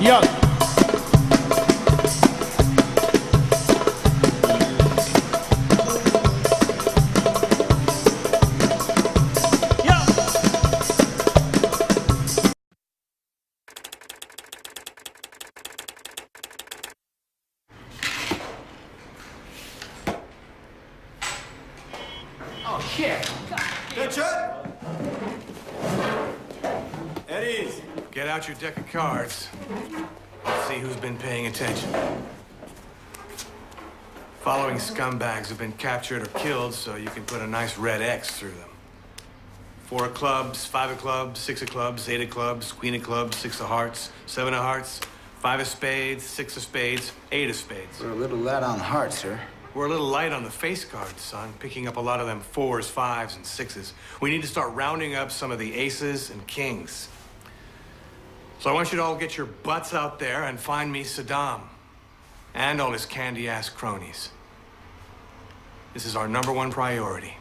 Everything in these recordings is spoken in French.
يلا. Oh, shit. Attention! At ease. Get out your deck of cards. Let's see who's been paying attention. Following scumbags have been captured or killed, so you can put a nice red X through them. 4 of clubs, 5 of clubs, 6 of clubs, 8 of clubs, queen of clubs, 6 of hearts, 7 of hearts, 5 of spades, 6 of spades, 8 of spades. We're a little light on hearts, sir. We're a little light on the face cards, son, picking up a lot of them 4s, 5s, and 6s. We need to start rounding up some of the aces and kings. So I want you to all get your butts out there and find me Saddam and all his candy-ass cronies. This is our #1 priority.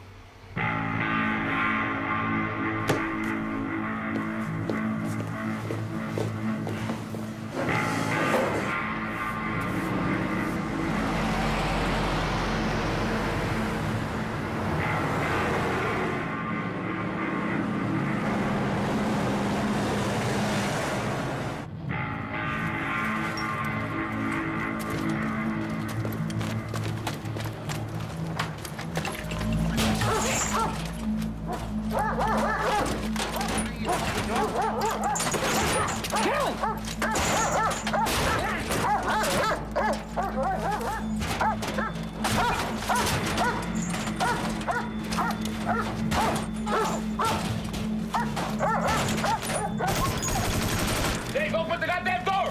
Dave, open the goddamn door!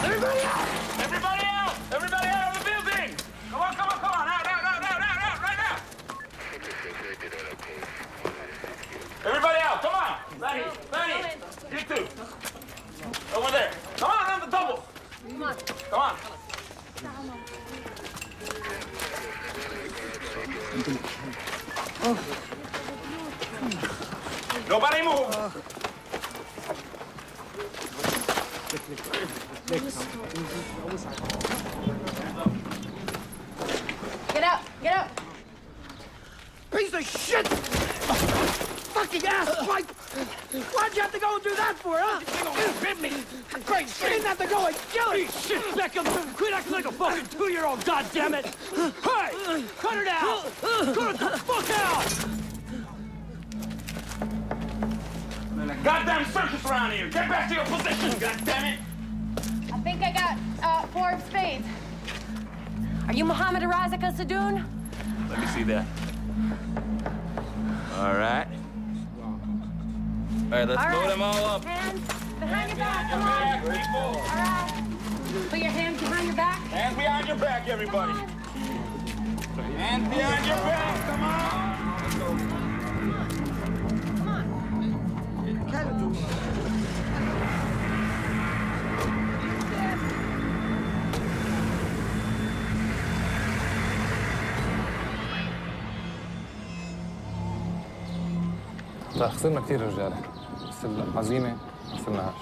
Everybody out! Everybody out! Everybody out of the building! Come on, come on, come on! Out, out, out, out, out, out, right now! Everybody out, come on! Lenny, you two. Over there. Come on, on the double! Come on. Come on. Nobody move! Get up! Get up! Piece of shit! Fucking ass, Mike! Why'd you have to go and do that for, huh? You hit me! Great shit! You didn't have to go and kill it! Shit, Beckham! Quit acting like a fucking 2-year-old, goddammit! Hey! Cut it out! Cut it the fuck out! Goddamn circus around here! Get back to your position, goddammit! I think I got 4 of spades. Are you Mohammed Razika Sadoun? Let me see that. All right. All right, let's load them all up. Hands behind your back, come on. Back, people. All right. Put your hands behind your back. Hands behind your back, everybody. Hands behind your back, come on. Come on. لا خسرنا كثير رجاله بس العزيمه ما خسرناهاش.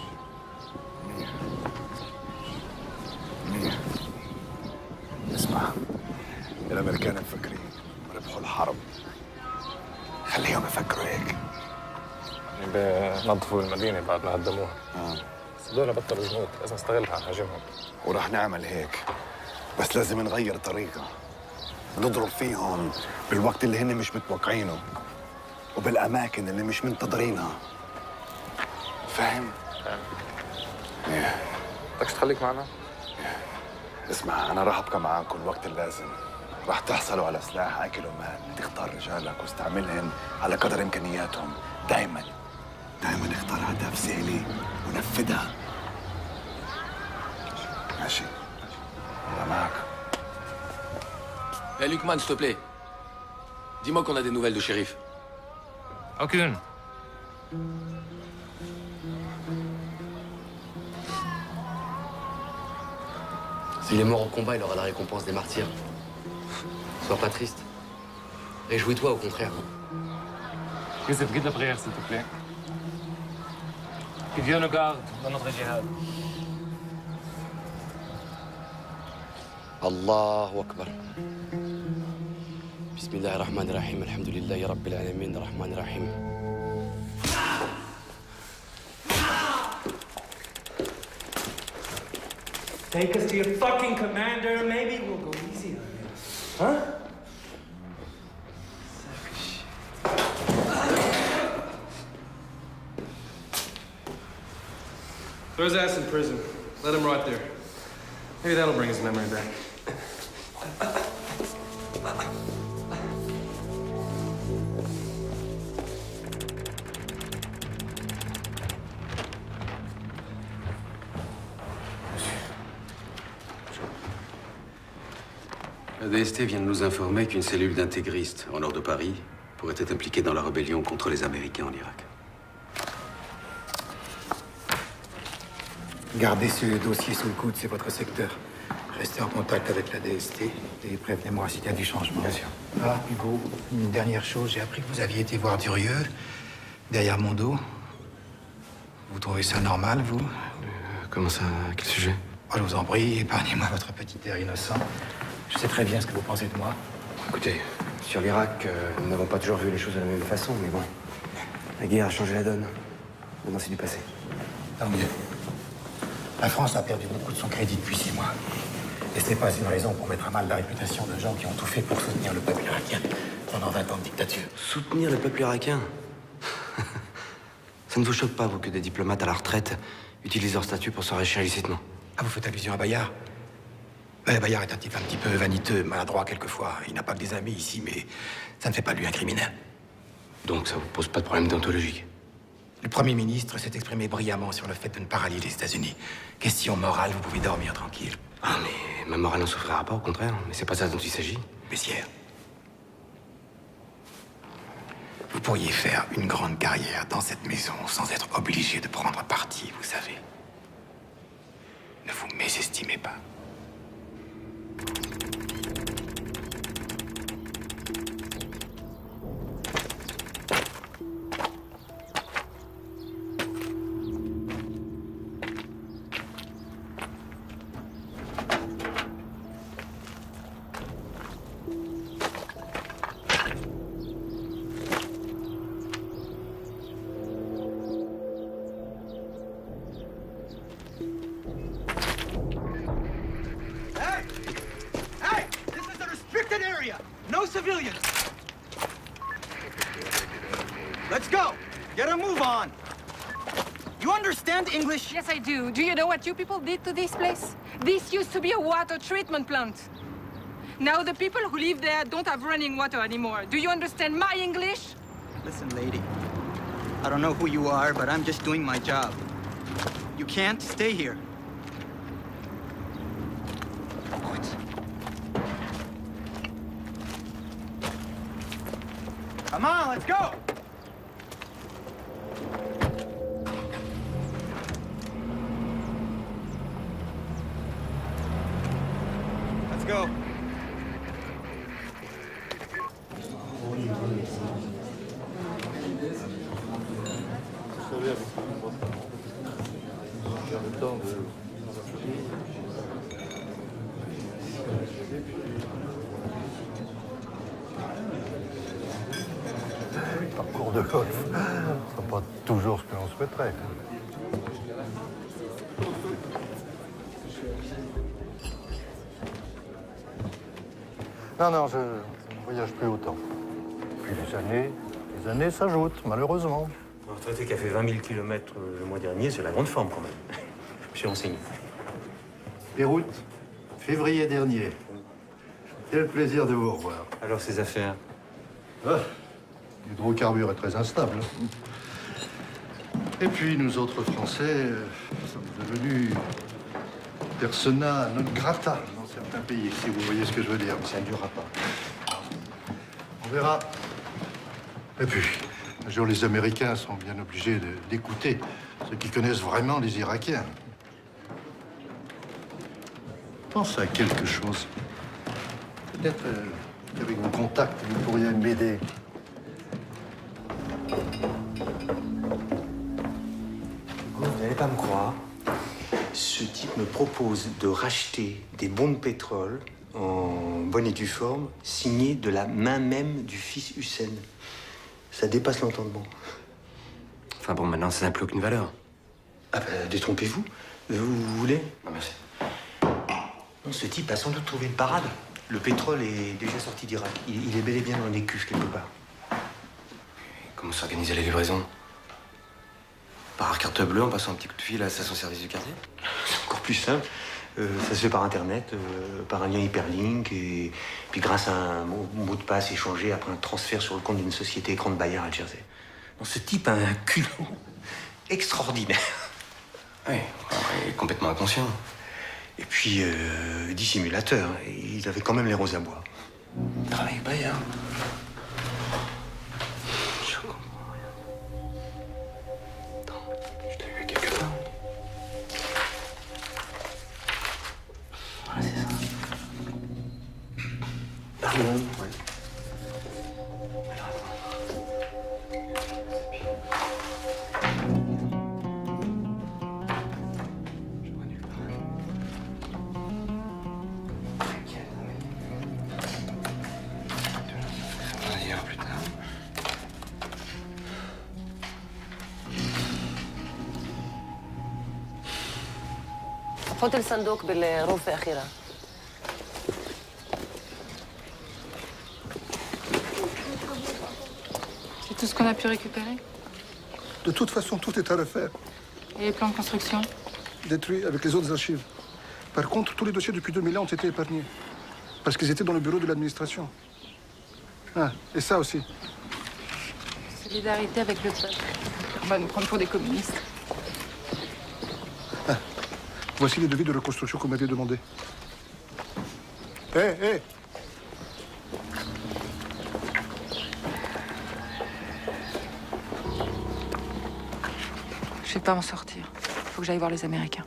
منيح. اسمع، الامريكان مفكرين ربحوا الحرب. خليهم يفكروا هيك. بنظفوا المدينه بعد ما هدموها. بس هذول بطلوا جنود، لازم نستغلها نهاجمهم. ورح نعمل هيك، بس لازم نغير طريقة. نضرب فيهم بالوقت اللي هن مش متوقعينه وبالأماكن اللي مش منتظرينها. فاهم؟ فاهم. ايه. بدكش تخليك معنا؟ اسمع، أنا راح أبقى معاكم الوقت اللازم. راح تحصلوا على سلاح أكل ومال، تختار رجالك واستعملهم على قدر إمكانياتهم. دايماً اختار أهداف سهلة ونفذها. ماشي؟ أنا معك. Hey Lucman, s'il te plaît. Dis-moi qu'on a des nouvelles de shérif. Aucune. S'il est mort au combat, il aura la récompense des martyrs. Sois pas triste. Réjouis-toi au contraire. Youssef, guide la prière, s'il te plaît. Que Dieu nous garde dans notre djihad. Allahu Akbar. Bismillahir Rahmanir Rahim. Alhamdulillahi Rabbil Alamin. Rahmanir Rahim. Take us to your fucking commander, maybe we'll go easy on you. Huh? Throw his ass in prison. Let him rot there. Maybe that'll bring his memory back. La DST vient de nous informer qu'une cellule d'intégristes au nord de Paris pourrait être impliquée dans la rébellion contre les Américains en Irak. Gardez ce dossier sous le coude, c'est votre secteur. Restez en contact avec la DST et prévenez-moi s'il y a du changement. Bien sûr. Ah, Hugo, une dernière chose, j'ai appris que vous aviez été voir Durieux, derrière mon dos. Vous trouvez ça normal, vous? Comment ça? À quel sujet? Oh, je vous en prie, épargnez-moi votre petit air innocent. Je sais très bien ce que vous pensez de moi. Écoutez, sur l'Irak, nous n'avons pas toujours vu les choses de la même façon, mais bon. La guerre a changé la donne. Maintenant, c'est du passé. Tant mieux. La France a perdu beaucoup de son crédit depuis 6 mois. Et ce n'est pas une raison pour mettre à mal la réputation de gens qui ont tout fait pour soutenir le peuple irakien pendant 20 ans de dictature. Soutenir le peuple irakien? Ça ne vous choque pas, vous, que des diplomates à la retraite utilisent leur statut pour s'enrichir illicitement? Ah, vous faites allusion à Bayard? Bayard est un type un petit peu vaniteux, maladroit quelquefois. Il n'a pas que des amis ici, mais ça ne fait pas de lui un criminel. Donc ça vous pose pas de problème déontologique? Le Premier ministre s'est exprimé brillamment sur le fait de ne pas rallier les États-Unis. Question morale, vous pouvez dormir tranquille. Ah, mais ma morale n'en souffrira pas, au contraire. Mais c'est pas ça dont il s'agit. Messière, vous pourriez faire une grande carrière dans cette maison sans être obligé de prendre parti, vous savez. Ne vous mésestimez pas. No civilians. Let's go. Get a move on. You understand English? Yes, I do. Do you know what you people did to this place? This used to be a water treatment plant. Now the people who live there don't have running water anymore. Do you understand my English? Listen, lady. I don't know who you are, but I'm just doing my job. You can't stay here. Come on, let's go! Let's go. Parcours de golf, c'est pas toujours ce que l'on souhaiterait. Non, je ne voyage plus autant. Puis les années s'ajoutent, malheureusement. Un retraité qui a fait 20 000 km le mois dernier, c'est la grande forme quand même. Je suis renseigné. Beyrouth, février dernier. Quel plaisir de vous revoir. Alors, ces affaires? L'hydrocarbure est très instable. Et puis, nous autres Français sommes devenus persona non grata dans certains pays, si vous voyez ce que je veux dire. Ça ne durera pas. On verra. Et puis, un jour, les Américains sont bien obligés d'écouter ceux qui connaissent vraiment les Irakiens. Pense à quelque chose. Peut-être qu'avec vos contacts, vous pourriez m'aider. me propose de racheter des bons de pétrole en bonne et due forme, signés de la main même du fils Hussein. Ça dépasse l'entendement. Enfin bon, maintenant, ça n'a plus aucune valeur. Ah ben, détrompez-vous. Vous voulez? Non, merci. Non, ce type a sans doute trouvé une parade. Le pétrole est déjà sorti d'Irak. Il est bel et bien dans les cuves quelque part. Comment s'organiser la livraison? Par carte bleue, en passant un petit coup de fil à la station-service du quartier? C'est encore plus simple. Ça se fait par Internet, par un lien hyperlink, et puis grâce à un mot de passe échangé après un transfert sur le compte d'une société écran de Bayard à Jersey. Bon, ce type a un culot extraordinaire. Oui, il est complètement inconscient. Et puis, dissimulateur. Il avait quand même les roses à bois. Travaille Bayard. Je comprends rien. Attends, je t'ai vu quelque part. Voilà, c'est ça. Pardon, ouais. حط الصندوق بالغرفة الأخيرة. C'est tout ce qu'on a pu récupérer? De toute façon, tout est à refaire. Et les plans de construction? Détruits avec les autres archives. Par contre, tous les dossiers depuis 2000 ans ont été épargnés. Parce qu'ils étaient dans le bureau de l'administration. Ah, et ça aussi. Solidarité avec le peuple. On va nous prendre pour des communistes. Ah, voici les devis de reconstruction qu'on m'avait demandé. Hé, hé! Je vais pas m'en sortir. Faut que j'aille voir les Américains.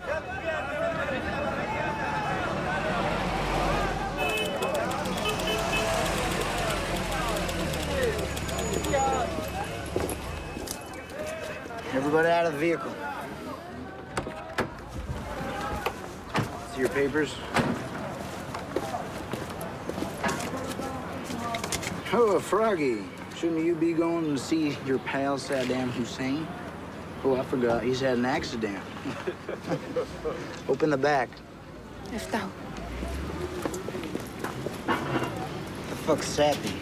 Everybody out of the vehicle. See your papers? Oh, Froggy. Shouldn't you be going to see your pal Saddam Hussein? Oh, I forgot. He's had an accident. Open the back. افتحوا. The fuck's Sappy?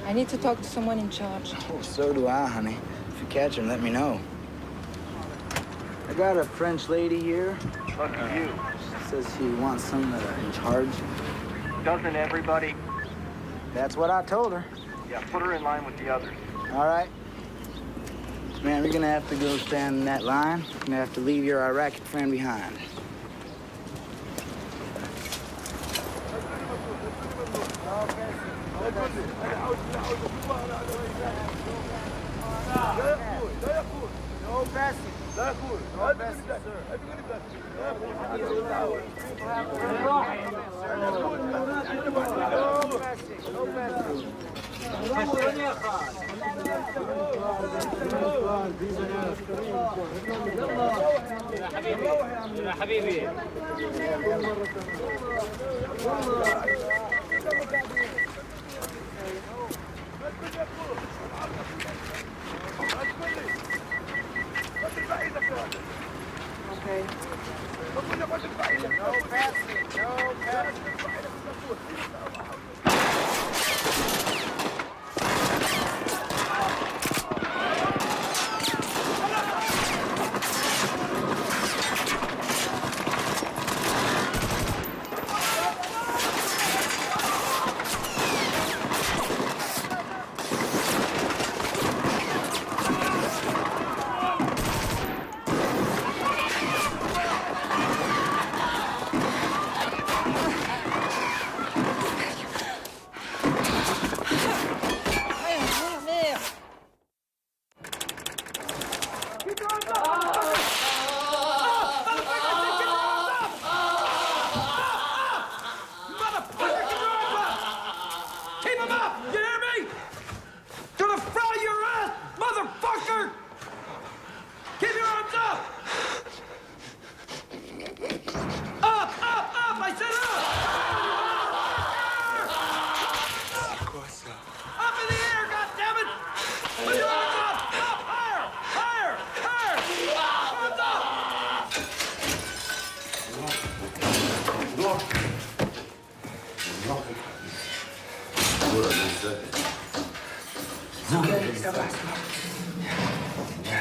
I need to talk to someone in charge. Oh, so do I, honey. If you catch him, let me know. I got a French lady here. Lucky you. She says she wants someone in charge. Doesn't everybody? That's what I told her. Yeah, put her in line with the others. All right. Man, you're gonna have to go stand in that line. You're gonna have to leave your Iraqi friend behind. No passing. No passing, يا حبيبي Okay. No passing. No passing.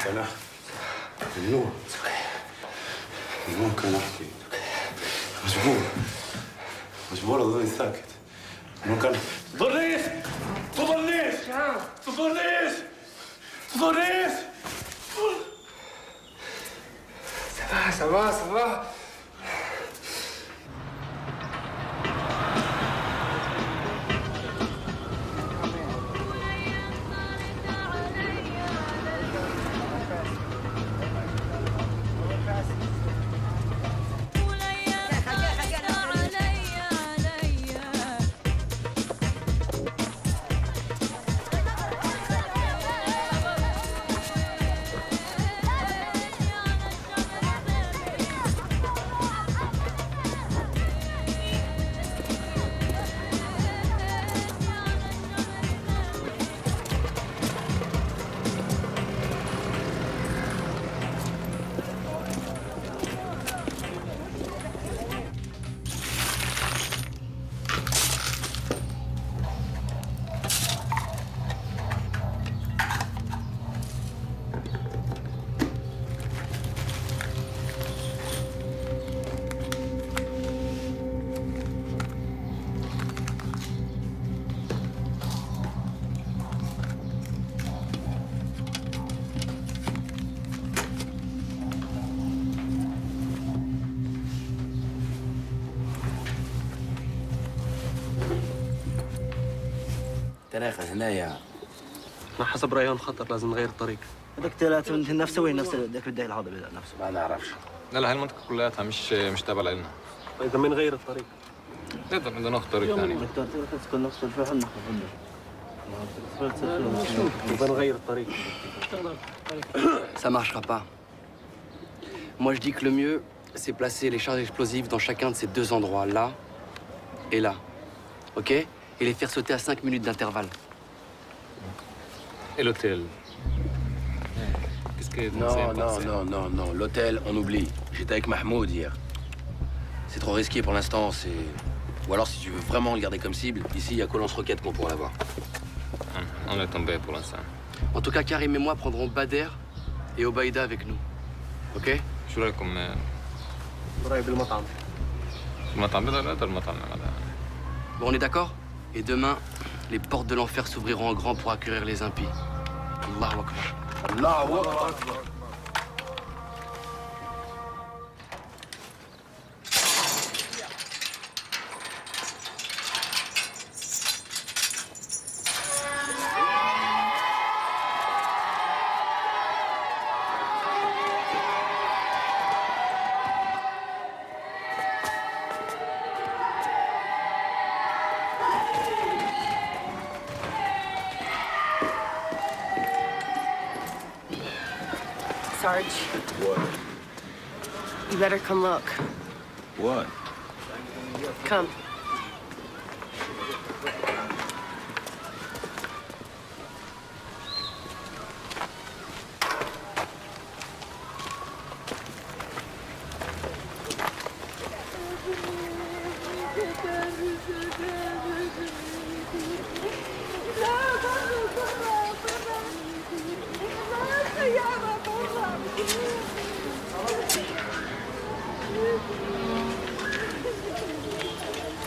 أنا ممنوع ممكن أحكي مجبور أظل ساكت ممكن تضرنيش Ça va. تناخذ هنايا ما حسب ريان خطر لازم نغير الطريق. هذاك ثلاثة نفسه وين نفس ذاك الداعي الهضبي نفسه ما نعرفش. لا هاي المنطقة كلها مش تابعة لنا. إذا بنغير الطريق نقدر ناخذ طريق ثاني. بنغير الطريق. Ça marchera pas. Moi je dis que le mieux c'est placer les charges explosives dans chacun de ces deux endroits, là et là. OK? Et les faire sauter à 5 minutes d'intervalle. Et l'hôtel? Qu'est-ce que Non. L'hôtel, on oublie. J'étais avec Mahmoud hier. C'est trop risqué pour l'instant, c'est... Ou alors, si tu veux vraiment le garder comme cible, ici, il y a qu'au lance-roquette qu'on pourra l'avoir. On est tombé pour l'instant. En tout cas, Karim et moi prendrons Bader et Obaïda avec nous. OK? شو رايكم؟ قريب المطعم. Bon, on est d'accord? Et demain, les portes de l'enfer s'ouvriront en grand pour accueillir les impies. Allahu Akbar. Allahu Akbar. Sarge. What? You better come look. What? Come.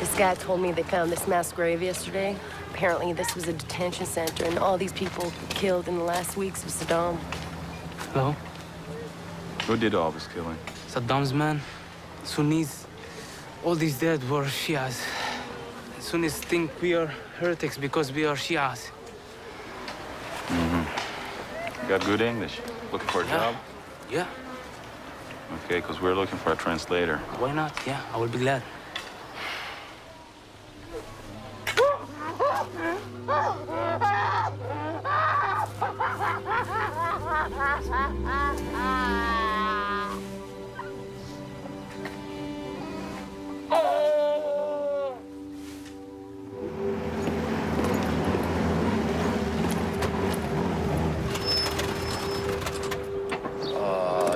This guy told me they found this mass grave yesterday. Apparently, this was a detention center, and all these people killed in the last weeks of Saddam. Hello? Who did all this killing? Saddam's men, Sunnis. All these dead were Shias. Sunnis think we are heretics because we are Shias. Got good English? Looking for a job? Yeah. Okay, because we're looking for a translator. Why not? Yeah, I will be glad.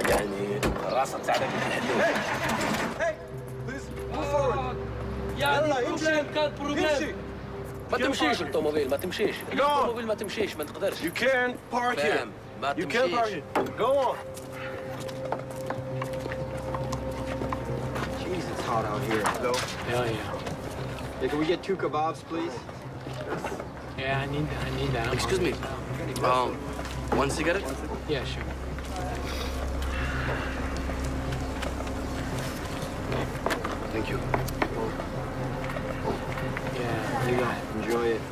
يعني راسك تعبان من الحلول. يلا امشي ما تمشيش الطوموبيل ما تمشيش. الطوموبيل ما تمشيش ما تقدرش. You can't park here. You can't party. Go on. Jeez, it's hot out here. Hello? Hell yeah. Yeah, can we get 2 kebabs, please? Yeah, I need that. Excuse me. One cigarette? Yeah, sure. Thank you. Yeah, here you go. Enjoy it.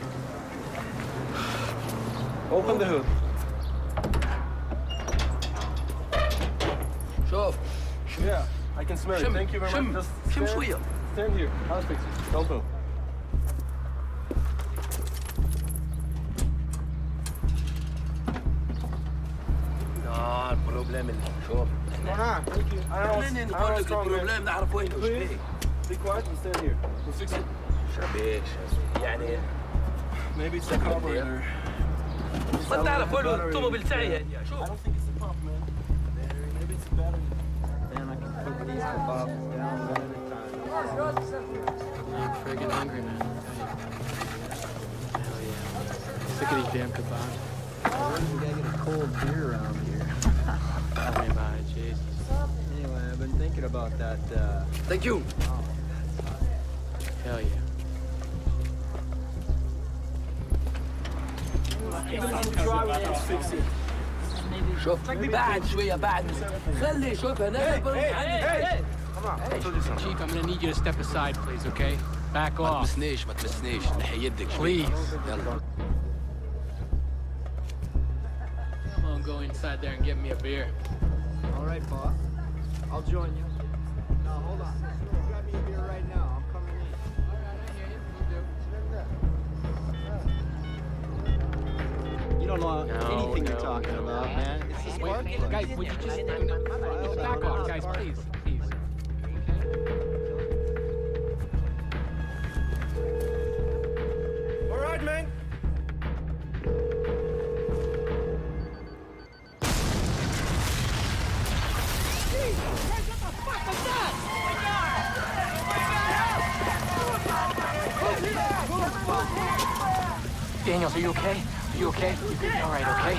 Open the hood. شوف. Yeah, I can smell it. Thank you very much. Just stand here. I'll fix it. Don't move. البروبليم اللي شوف احنا نقول لك البروبليم نعرف وينه وش فيه. Be quiet and stand here. We'll fix it. شبيش يعني Maybe it's the carburetor. ما تعرف وين الطوموبيل تاعي شوف. I don't think it's the pump, man. Maybe it's the battery. Damn, I can put these kebabs down one at a time. I'm friggin' hungry, man. Hell yeah. Look at these damn kebabs. We gotta get a cold beer around here. Tell me about it, Jesus. Anyway, I've been thinking about that, Thank you. Hell yeah. شوف بعد شوية بعد خلي شوف هناك. Chief, I'm gonna need you to step aside, please, okay? Back off. ما تمسنيش نحي يدك Please. يلا. Come on, go inside there and get me a beer. All right, boss. I'll join you. No, hold on. Grab me a beer right now. I'm coming in. You don't know anything you're talking about, man. It's the spark plug. Guys, would you just back off, guys, please, please. All right, man. Daniels, are you okay? Are you okay? You're gonna be all right, okay?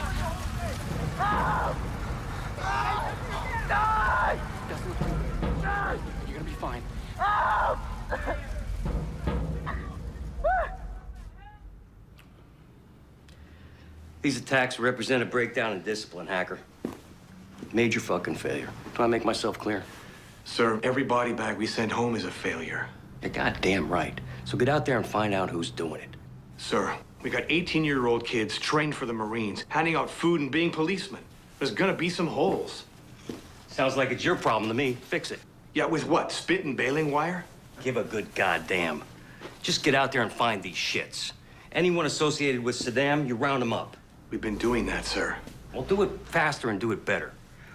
You're gonna be fine. These attacks represent a breakdown in discipline, Hacker. Major fucking failure. Do I make myself clear? Sir, every body bag we send home is a failure. You're goddamn right. So get out there and find out who's doing it. Sir, we got 18-year-old kids trained for the Marines, handing out food and being policemen. There's gonna be some holes. Sounds like it's your problem to me. Fix it. Yeah, with what? Spit and baling wire? Give a good goddamn. Just get out there and find these shits. Anyone associated with Saddam, you round them up. We've been doing that, sir. Well, do it faster and do it better.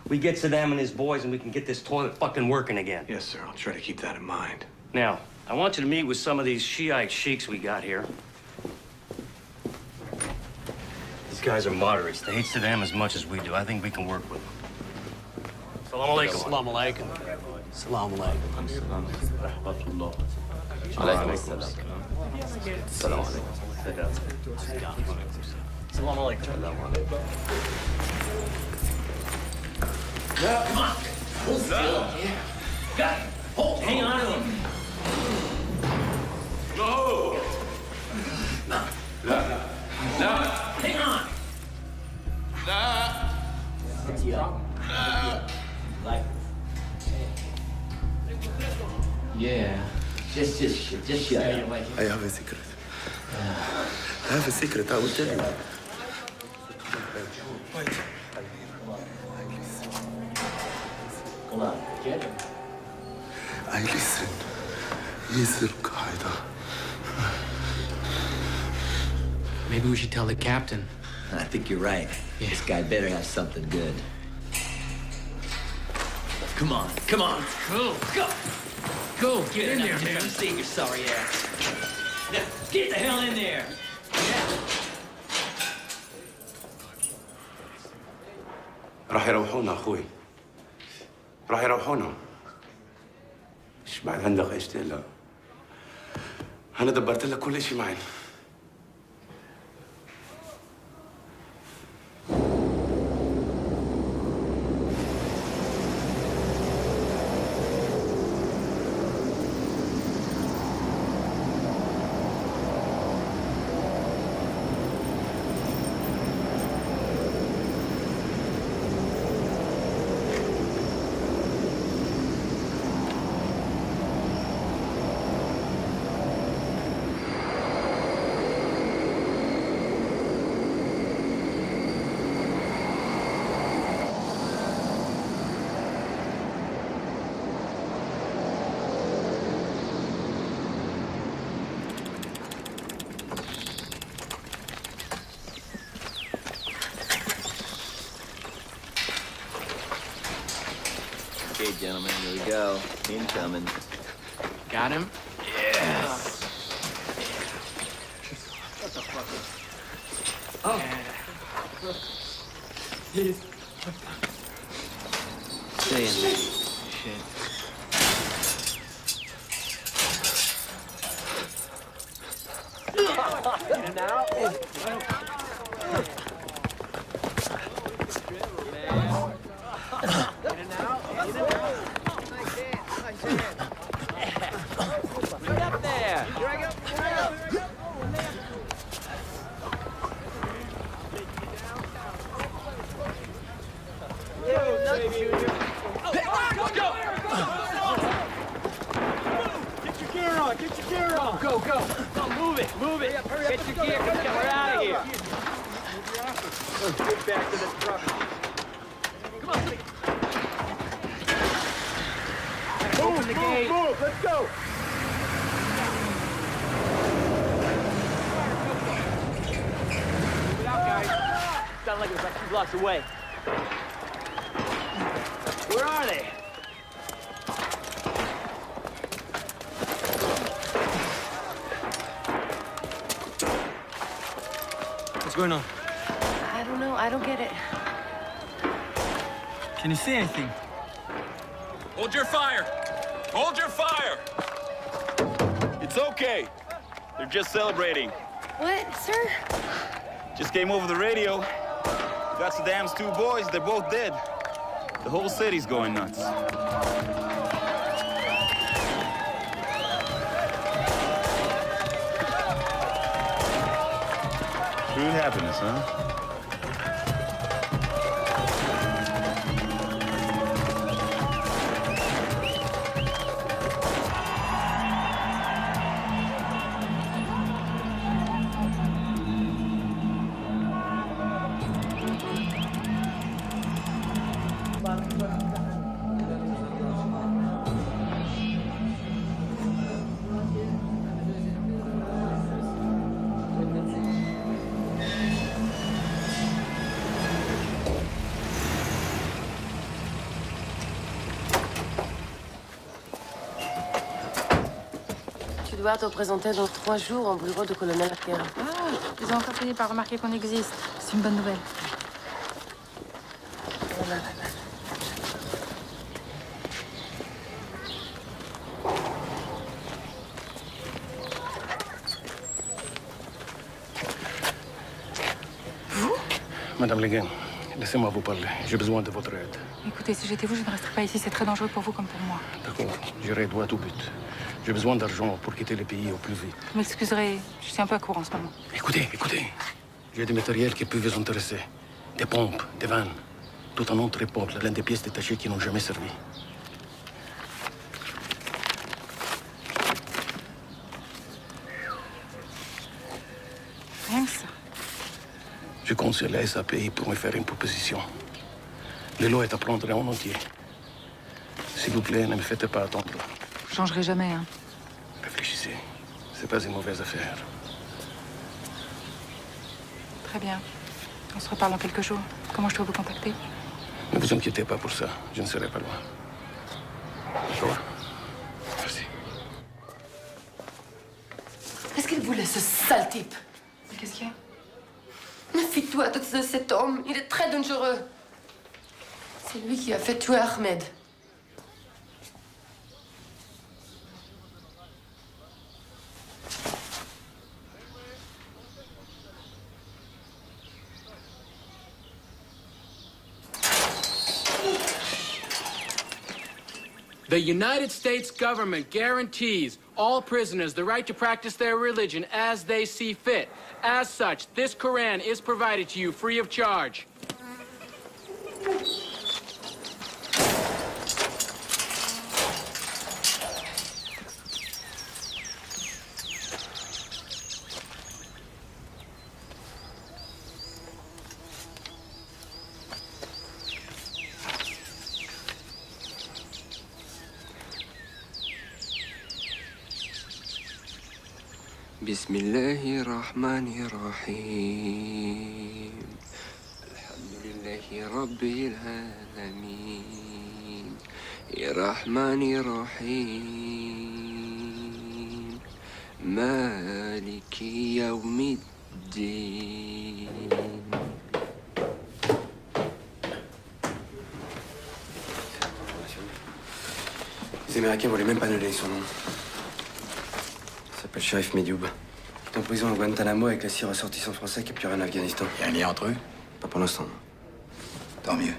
We get Saddam and his boys and we can get this toilet fucking working again. Yes, sir. I'll try to keep that in mind. Now, I want you to meet with some of these Shiite sheiks we got here. These guys are moderates. They hate Saddam as much as we do. I think we can work with them. Salam alaikum. Salam alaikum. Salam alaikum. Alaikum assalam. Salam alaikum. Salam alaikum. Come on. Hold still. Got it. Hold. Hang on to him. No. No. No. Hang on. Like. Yeah. Just shut up. I have a secret. I have a secret, I will tell you. Wait. Come on, get him. I listen. He's Al-Qaeda. Maybe we should tell the captain. I think you're right. Yeah. This guy better have something good. Come on, come on. Go. Go. Go. Get in in there, there, man. man. See your sorry ass. Now, get the hell in there. راح يروحونا اخوي راح يروحونا ايش بعد عندك ايش تقلق انا دبرت لك كل شيء معي Okay, gentlemen, here we go. Incoming. Got him? Yes. What the fuck? Oh. Stay in there. Shit. In and out. Right up there. Let's go! Get your gear on! Get your gear on! Go, go! Go, move it! Move it! Get your gear! We're out of here! Let's get back to the truck. Come on! Open the gate! Move! Let's go! Move it out, guys! Sounded like it was like 2 blocks away. Where are they? What's going on? I don't know. I don't get it. Can you see anything? Hold your fire! Hold your fire! It's okay. They're just celebrating. What, sir? Just came over the radio. Got Saddam's 2 boys. They're both dead. The whole city's going nuts. True happiness, huh? Tu dois te présenter dans 3 jours au bureau du colonel Arquero. Ah, ils ont encore fini par remarquer qu'on existe. C'est une bonne nouvelle. Madame Leguin, laissez-moi vous parler. J'ai besoin de votre aide. Écoutez, si j'étais vous, je ne resterais pas ici. C'est très dangereux pour vous comme pour moi. D'accord, j'irai droit au but. J'ai besoin d'argent pour quitter le pays au plus vite. Vous m'excuserez, je suis un peu à court en ce moment. Écoutez, écoutez. J'ai des matériels qui peuvent vous intéresser. Des pompes, des vannes. Tout un autre époque, plein de pièces détachées qui n'ont jamais servi. Rien que ça. Je compte sur la SAPI pour me faire une proposition. Le lot est à prendre en entier. S'il vous plaît, ne me faites pas attendre. Je changerai jamais, hein. Réfléchissez. C'est pas une mauvaise affaire. Très bien. On se reparle dans quelques jours. Comment je dois vous contacter? Ne vous inquiétez pas pour ça. Je ne serai pas loin. D'accord. Merci. Qu'est-ce qu'il voulait, ce sale type? Qu'est-ce qu'il y a? Méfie-toi de cet homme. Il est très dangereux. C'est lui qui a fait tuer Ahmed. The United States government guarantees all prisoners the right to practice their religion as they see fit. As such, this Quran is provided to you free of charge. بسم الله الرحمن الرحيم الحمد لله رب العالمين الرحمن الرحيم مالك يوم الدين. Les Américains voulaient même pas nous donner son nom. Il s'appelle Sheriff Medioub. Il est en prison à Guantanamo avec les 6 ressortissants français capturés en Afghanistan. Il y a un lien entre eux? Pas pour l'instant. Tant mieux.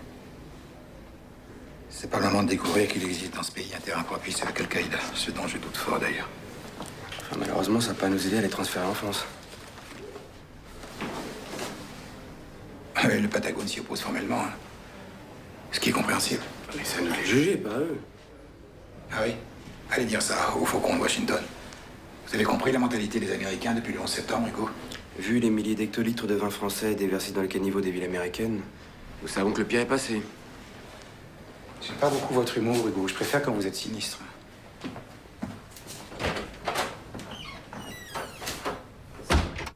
C'est pas le moment de découvrir qu'il existe dans ce pays un terrain propice avec Al-Qaïda, ce dont je doute fort d'ailleurs. Enfin, malheureusement, ça va pas nous aider à les transférer en France. Le Patagone s'y oppose formellement, hein. Ce qui est compréhensible. Mais ça nous les juger, pas eux. Ah oui? Allez dire ça au faucon de Washington. Vous avez compris la mentalité des Américains depuis le 11 septembre, Hugo? Vu les milliers d'hectolitres de vin français déversés dans le caniveau des villes américaines, nous savons que le pire est passé. J'aime pas beaucoup votre humour, Hugo. Je préfère quand vous êtes sinistre.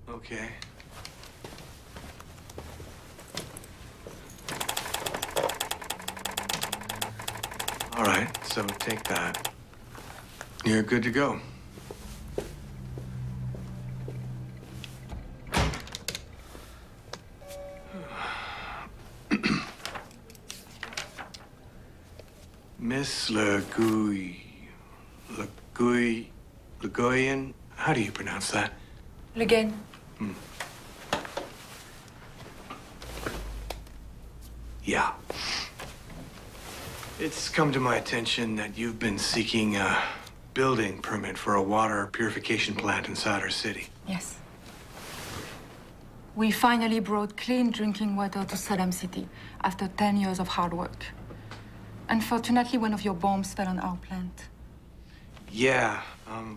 Okay. All right, so take that. You're good to go. Miss Legoyan, how do you pronounce that? Le Guen. Yeah. It's come to my attention that you've been seeking a building permit for a water purification plant inside our city. Yes. We finally brought clean drinking water to Saddam City after 10 years of hard work. Unfortunately, one of your bombs fell on our plant. Yeah,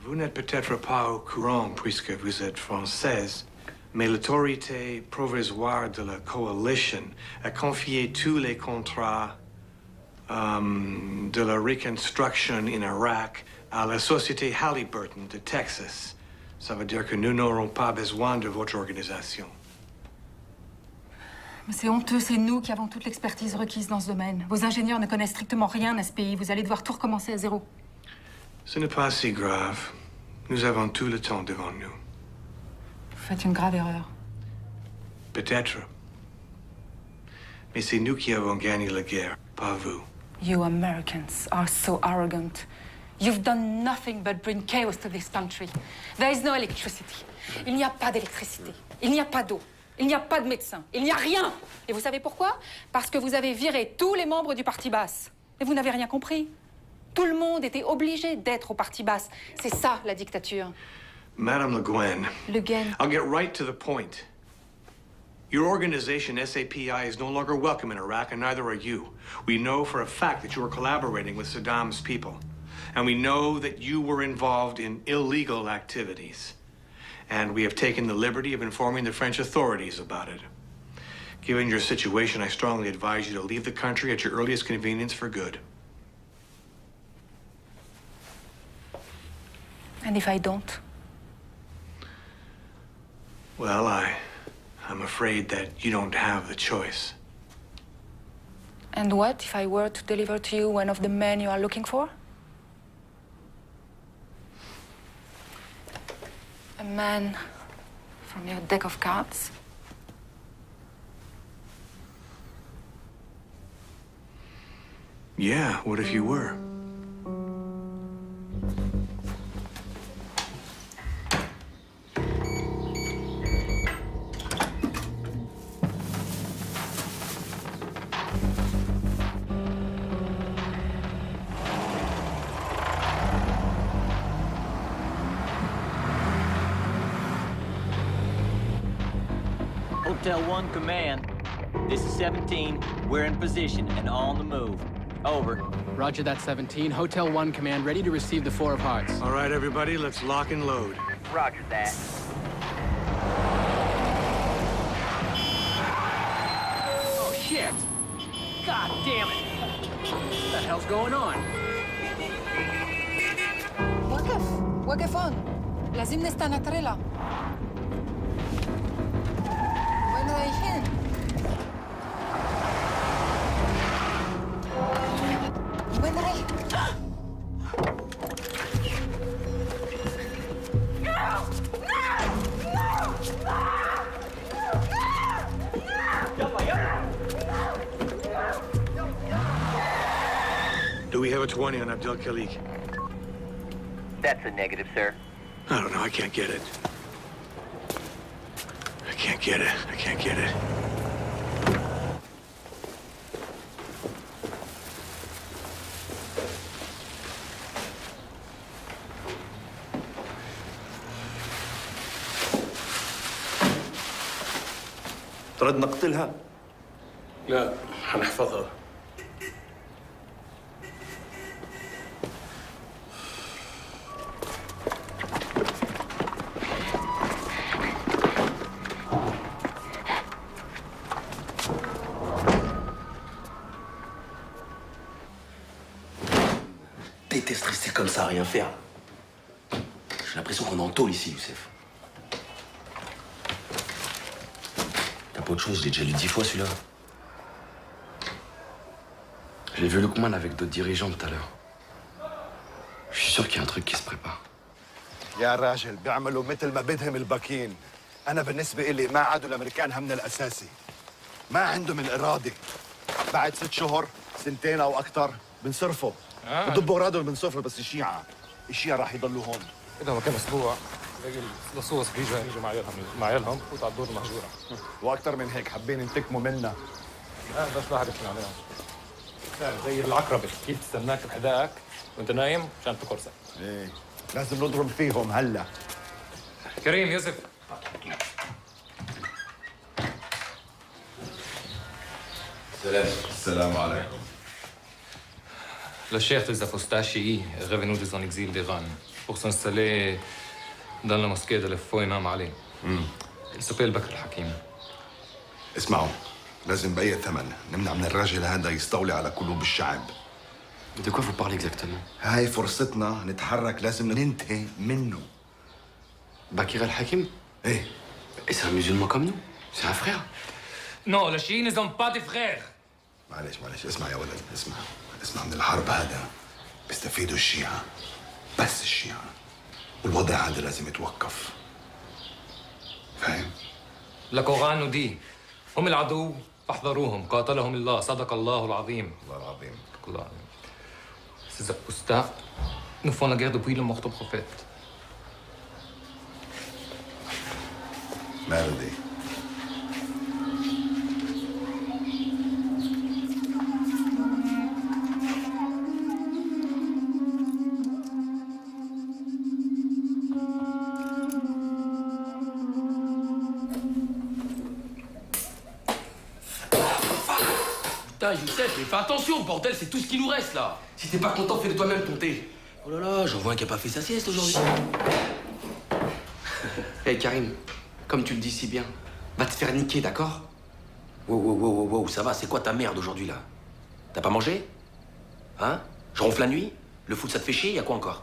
vous n'êtes peut-être pas au courant puisque vous êtes française, mais l'autorité provisoire de la coalition a confié tous les contrats de la reconstruction in Iraq à la société Halliburton de Texas. Ça veut dire que nous n'aurons pas besoin de votre organisation. Mais c'est honteux, c'est nous qui avons toute l'expertise requise dans ce domaine. Vos ingénieurs ne connaissent strictement rien à ce pays. Vous allez devoir tout recommencer à zéro. Ce n'est pas si grave. Nous avons tout le temps devant nous. Vous faites une grave erreur. Peut-être. Mais c'est nous qui avons gagné la guerre, pas vous. You Americans are so arrogant. You've done nothing but bring chaos to this country. There is no electricity. Il n'y a pas d'électricité. Il n'y a pas d'eau. Il n'y a pas de médecin. Il n'y a rien. Et vous savez pourquoi? Parce que vous avez viré tous les membres du Parti basse. Et vous n'avez rien compris. Tout le monde était obligé d'être au Parti basse. C'est ça, la dictature. Madame Le Guen. Le Guen. I'll get right to the point. Your organization, SAPI, is no longer welcome in Iraq, and neither are you. We know for a fact that you were collaborating with Saddam's people. And we know that you were involved in illegal activities. And we have taken the liberty of informing the French authorities about it. Given your situation, I strongly advise you to leave the country at your earliest convenience for good. And if I don't? Well, I'm afraid that you don't have the choice. And what if I were to deliver to you one of the men you are looking for? A man from your deck of cards? Yeah, what if you were? Hotel 1 Command. This is 17. We're in position and on the move. Over. Roger that, 17. Hotel 1 Command, ready to receive the 4 of Hearts. All right, everybody, let's lock and load. Roger that. Oh, shit! God damn it! What the hell's going on? وقف هون. لازم نستنى تريلا. وين رايحين؟ وين رايح؟ Do we have a 20 on Abdel Khalik? That's a negative, sir. I don't know, I can't get it. I can't get it. I can't get it. ترد نقتلها؟ لا، حنحفظها. Déteste rester comme ça à rien faire. J'ai l'impression qu'on est en tôle ici, Youssef. T'as pas autre chose, je l'ai déjà lu 10 fois celui-là. J'ai vu Lukman avec d'autres dirigeants tout à l'heure. Je suis sûr qu'il y a un truc qui se prépare. يا راجل بيعملوا مثل ما بدهم الباكين. أنا بالنسبة إلي ما عادوا الأمريكان همنا الأساسي. ما عندهم الإرادة. بعد 6 شهور 2 أو أكثر بنصرفوا. بضبوا أغراضهم بنصرفوا بس الشيعة راح يضلوا هون. إذا ما كان أسبوع باقي اللصوص بيجوا مع عيالهم وتعدوا الدور المهجورة. وأكثر من هيك حابين ينتقموا منا. بس واحد يحكي عليهم. زي العقربة كيف تستناك بحداك وأنت نايم مشان تقرصك. إيه لازم نضرب فيهم هلا. كريم يوسف. السلام عليكم. Le chef des apostates est revenu de son exil d'Iran pour s'installer dans la mosquée de l'Efo Imam Ali. Il s'appelle Bakr al-Hakim. اسمعوا لازم بأي ثمن نمنع من الراجل هذا يستولي على قلوب الشعب. De quoi vous parlez exactement? هاي فرصتنا نتحرك لازم ننتهي منه. Bakr al-Hakim? ايه. Et c'est un musulman comme nous? C'est un frère? Non, les chiites ne sont pas des frères. معلش اسمع يا ولد اسمع من الحرب هذا بيستفيدوا الشيعة بس الشيعة والوضع هذا لازم يتوقف. فاهم؟ القرآن nous dit هم العدو فاحذروهم قاتلهم الله صدق الله العظيم. الله العظيم. الله العظيم. Ces apostats nous font la guerre depuis le mort au prophète. ماله دي؟ Putain, Youssef, mais fais attention, bordel, c'est tout ce qui nous reste là. Si t'es pas content, fais de toi-même ton thé. Oh là là, j'en vois un qui a pas fait sa sieste aujourd'hui. Hey Karim, comme tu le dis si bien, va te faire niquer, d'accord? Wow, ça va, c'est quoi ta merde aujourd'hui là? T'as pas mangé? Hein? Je ronfle la nuit? Le foot ça te fait chier? Y a quoi encore?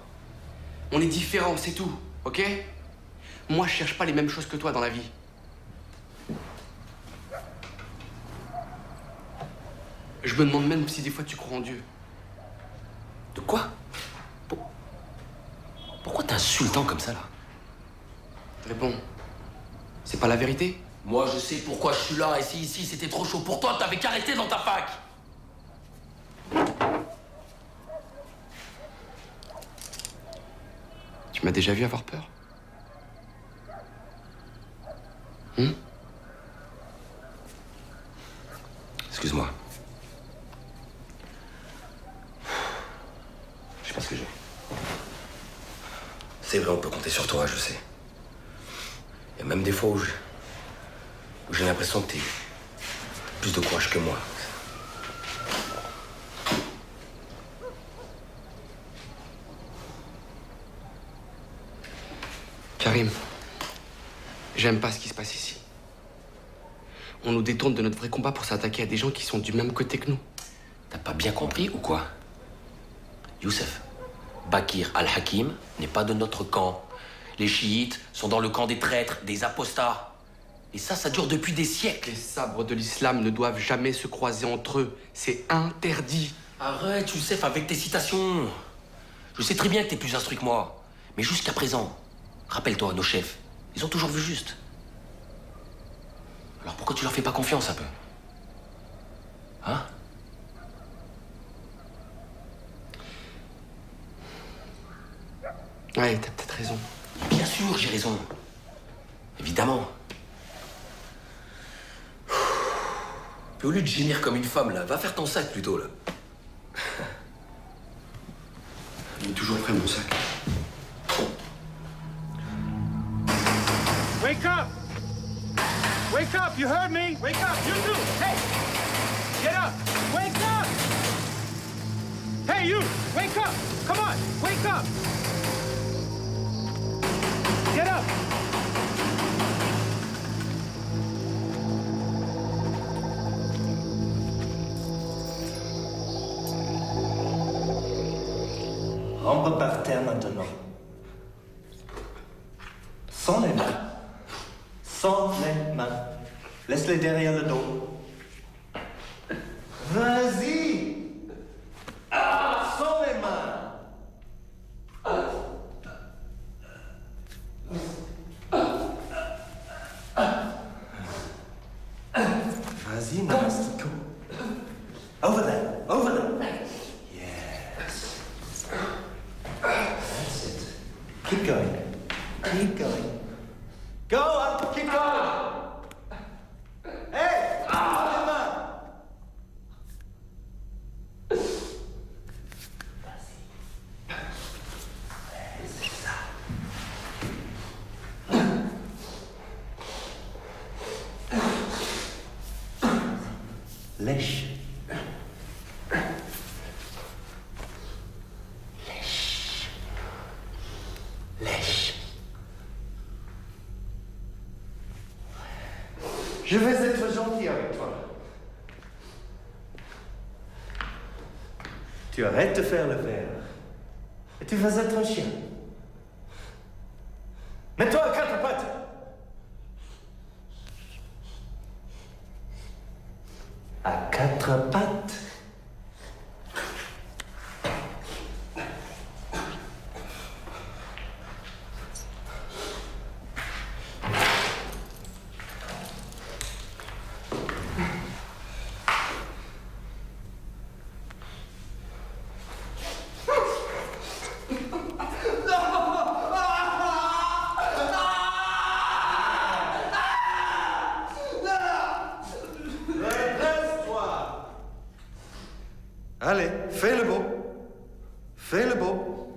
On est différents, c'est tout, ok? Moi, je cherche pas les mêmes choses que toi dans la vie. Je me demande même si des fois tu crois en Dieu. De quoi? Pourquoi t'es insultant comme ça là? Réponds. C'est pas la vérité? Moi je sais pourquoi je suis là et si ici c'était trop chaud pour toi, t'avais qu'à rester dans ta fac. Tu m'as déjà vu avoir peur? Excuse-moi. Je sais pas ce que j'ai. C'est vrai, on peut compter sur toi, je sais. Il y a même des fois où j'ai l'impression que t'es plus de courage que moi. Karim, j'aime pas ce qui se passe ici. On nous détourne de notre vrai combat pour s'attaquer à des gens qui sont du même côté que nous. T'as pas bien compris ou quoi? Youssef, Bakr al-Hakim n'est pas de notre camp. Les chiites sont dans le camp des traîtres, des apostats. Et ça dure depuis des siècles. Les sabres de l'islam ne doivent jamais se croiser entre eux. C'est interdit. Arrête, Youssef, avec tes citations. Je sais très bien que t'es plus instruit que moi. Mais jusqu'à présent, rappelle-toi, nos chefs, ils ont toujours vu juste. Alors pourquoi tu leur fais pas confiance un peu? Hein? Ouais, t'as peut-être raison. Bien sûr, j'ai raison. Évidemment. Puis au lieu de gémir comme une femme, là, va faire ton sac plutôt, là. Il est toujours prêt, mon sac. Wake up! Wake up! You heard me? Wake up! You too! Hey! Get up! Wake up! Hey, you! Wake up! Come on! Wake up! Get up! Rampe par terre maintenant. Sans les mains. Sans les mains. Laisse-les derrière le dos. Vas-y! Sans les mains. Vas-y, Nast, go. Over there, over there. Yes. That's it. Keep going. Keep going. Go up, keep going. Hey, sans les mains. C'est ça. Lèche. Lèche. Lèche. Je vais être gentil avec toi. Tu arrêtes de faire le verre. Et tu vas être un chien. Mets-toi à quatre pattes. À quatre pattes. Allez, fais le beau. Fais le beau.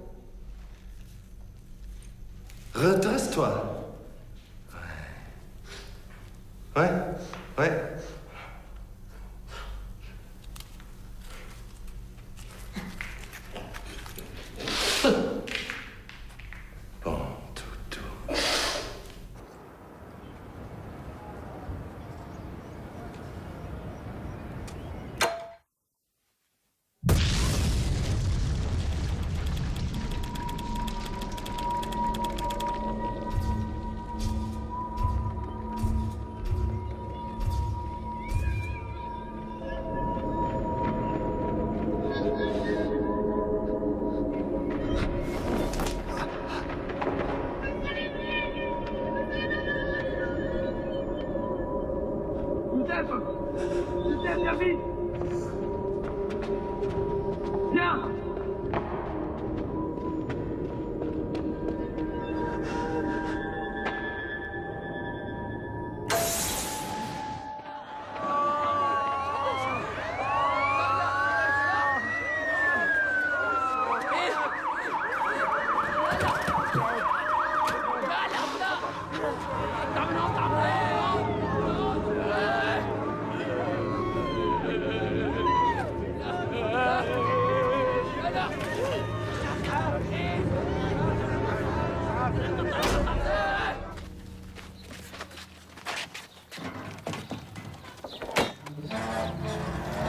Redresse-toi. Ouais, ouais. Bon, toutou. Youssef, viens vite! Viens!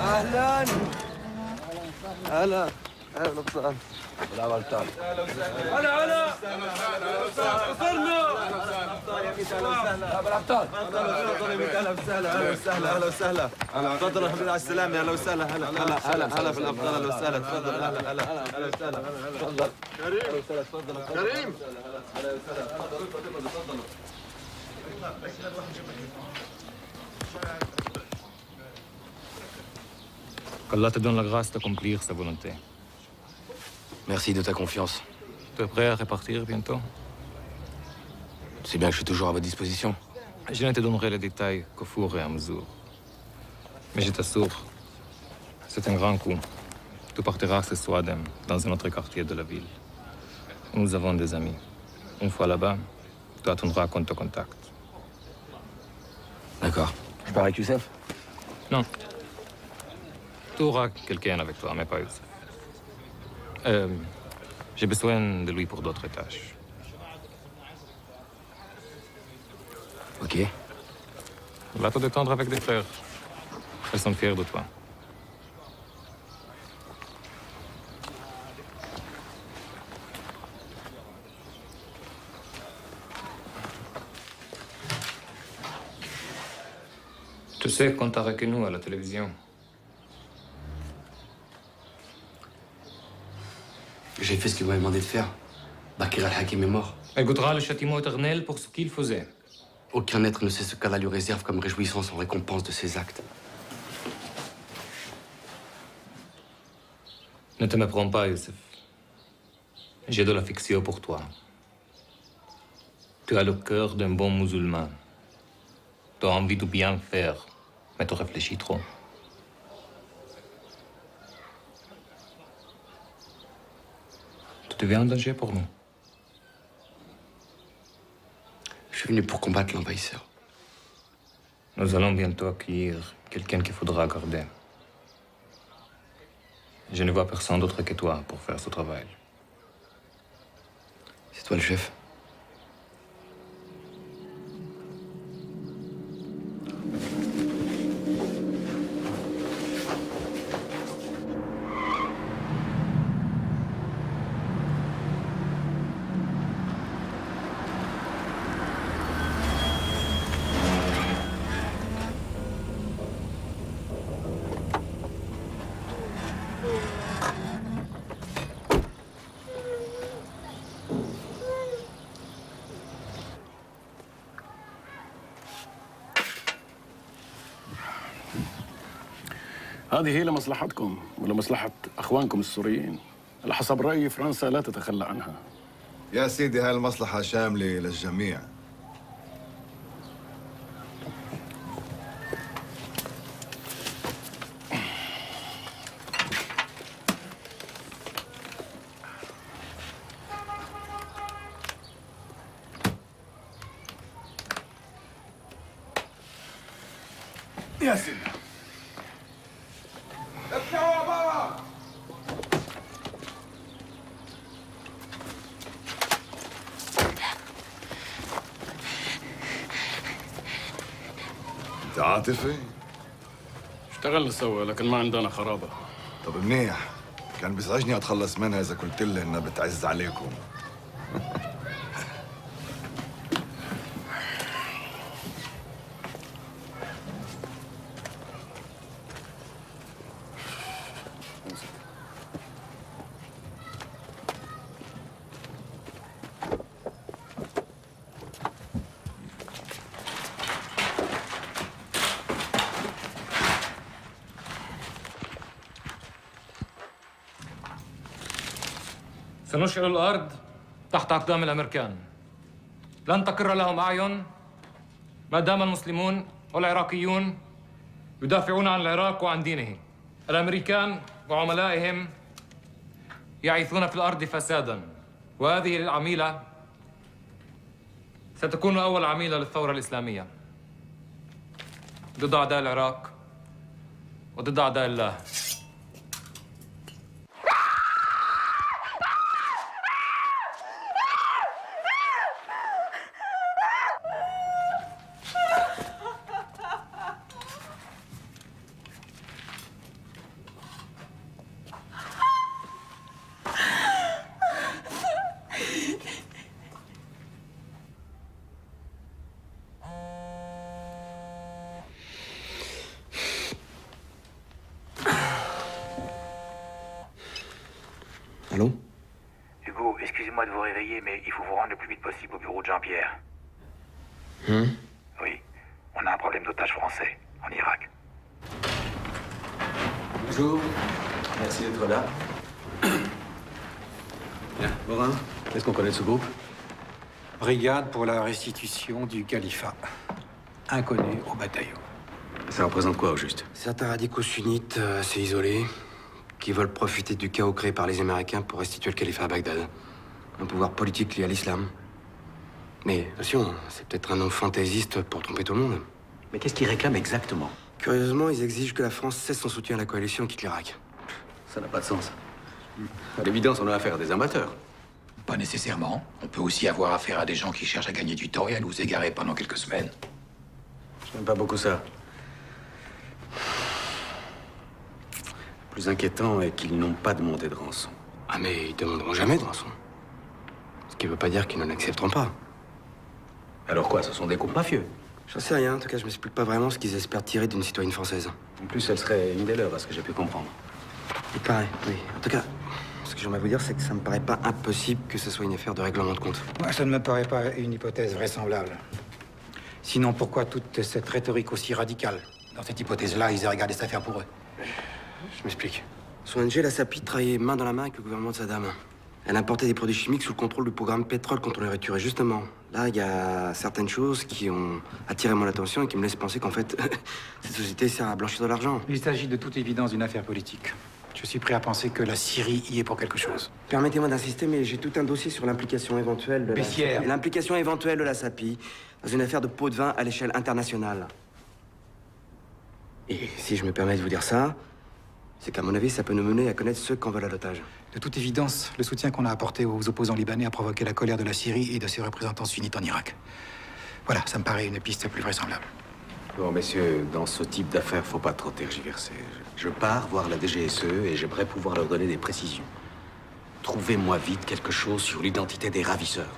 اهلا هلا اهلا وسهلا لا غلطان هلا هلا وصلنا بالابطال اهلا وسهلا اهلا وسهلا اهلا وسهلا تفضلوا حبيبي على السلامه اهلا وسهلا هلا هلا هلا هلا في الابطال اهلا وسهلا تفضل اهلا هلا اهلا وسهلا تفضل كريم اهلا وسهلا تفضل كريم اهلا وسهلا تفضلوا تفضلوا qu'Allah te donne la grâce d'accomplir sa volonté. Merci de ta confiance. Tu es prêt à repartir bientôt? Tu sais bien que je suis toujours à votre disposition. Je ne te donnerai les détails qu'au fur et à mesure. Mais je t'assure, c'est un grand coup. Tu partiras ce soir dans un autre quartier de la ville. Nous avons des amis. Une fois là-bas, tu attendras qu'on te contacte. D'accord. Je pars avec Youssef? Non. Tu auras quelqu'un avec toi, mais pas Youssef. J'ai besoin de lui pour d'autres tâches. Ok. Va te détendre avec des frères. Elles sont fiers de toi. Tu sais qu'on t'a reconnu à la télévision. J'ai fait ce que vous m'avez demandé de faire. Bakir al-Hakim est mort. Elle goûtera le châtiment éternel pour ce qu'il faisait. Aucun être ne sait ce qu'Allah lui réserve comme réjouissance en récompense de ses actes. Ne te méprends pas, Youssef. J'ai de l'affection pour toi. Tu as le cœur d'un bon musulman. Tu as envie de bien faire, mais tu réfléchis trop. Tu deviens un danger pour nous. Je suis venu pour combattre l'envahisseur. Nous allons bientôt accueillir quelqu'un qu'il faudra garder. Je ne vois personne d'autre que toi pour faire ce travail. C'est toi le chef? هذه هي لمصلحتكم ولمصلحة أخوانكم السوريين. على حسب رأيي فرنسا لا تتخلى عنها. يا سيدي هاي المصلحة شاملة للجميع. يا سيدي اطلعوا برا. انت عاطفي؟ اشتغلنا سوا لكن ما عندنا خرابة. طب منيح، كان بيزعجني اتخلص منها اذا قلت لي انها بتعز عليكم. سنشعل الأرض تحت أقدام الأمريكان. لن تقر لهم أعين ما دام المسلمون والعراقيون يدافعون عن العراق وعن دينه. الأمريكان وعملائهم يعيثون في الأرض فسادا، وهذه العميلة ستكون أول عميلة للثورة الإسلامية ضد أعداء العراق وضد أعداء الله. Allô? Hugo, excusez-moi de vous réveiller, mais il faut vous rendre le plus vite possible au bureau de Jean-Pierre. Oui, on a un problème d'otages français en Irak. Bonjour. Merci d'être là. Bien, Morin, Est-ce qu'on connaît ce groupe? Brigade pour la restitution du califat. Inconnu au bataillon. Ça représente quoi, au juste? Certains radicaux sunnites assez isolés qui veulent profiter du chaos créé par les Américains pour restituer le califat à Bagdad. Un pouvoir politique lié à l'islam. Mais attention, c'est peut-être un nom fantaisiste pour tromper tout le monde. Mais qu'est-ce qu'ils réclament exactement? Curieusement, ils exigent que la France cesse son soutien à la coalition et quitte l'Irak. Ça n'a pas de sens. À l'évidence, on a affaire à des amateurs. Pas nécessairement. On peut aussi avoir affaire à des gens qui cherchent à gagner du temps et à nous égarer pendant quelques semaines. J'aime pas beaucoup ça. Le plus inquiétant est qu'ils n'ont pas demandé de rançon. Ah mais ils demanderont jamais de rançon. Ce qui veut pas dire qu'ils ne l'accepteront pas. Alors quoi, ce sont des groupes mafieux? J'en sais rien, en tout cas je m'explique pas vraiment ce qu'ils espèrent tirer d'une citoyenne française. En plus, elle serait une des leurs, à ce que j'ai pu comprendre. Il paraît, oui. En tout cas, ce que j'aimerais vous dire, c'est que ça me paraît pas impossible que ce soit une affaire de règlement de compte. Moi, ça ne me paraît pas une hypothèse vraisemblable. Sinon, pourquoi toute cette rhétorique aussi radicale? Dans cette hypothèse-là, ils aient regardé cette affaire pour eux. Je m'explique. Son ONG, la SAPI, travaillait main dans la main avec le gouvernement de Saddam. Elle importait des produits chimiques sous le contrôle du programme pétrole contre les ruptures. Et justement, là, il y a certaines choses qui ont attiré mon attention et qui me laissent penser qu'en fait, cette société sert à blanchir de l'argent. Il s'agit de toute évidence d'une affaire politique. Je suis prêt à penser que la Syrie y est pour quelque chose. Permettez-moi d'insister, mais j'ai tout un dossier sur l'implication éventuelle de Bessières. l'implication éventuelle de la SAPI dans une affaire de pot de vin à l'échelle internationale. Et si je me permets de vous dire ça, c'est qu'à mon avis, ça peut nous mener à connaître ceux qu'on vole à l'otage. De toute évidence, le soutien qu'on a apporté aux opposants libanais a provoqué la colère de la Syrie et de ses représentants sunnites en Irak. Voilà, ça me paraît une piste plus vraisemblable. Bon, messieurs, dans ce type d'affaires, faut pas trop tergiverser. Je pars voir la DGSE et j'aimerais pouvoir leur donner des précisions. Trouvez-moi vite quelque chose sur l'identité des ravisseurs.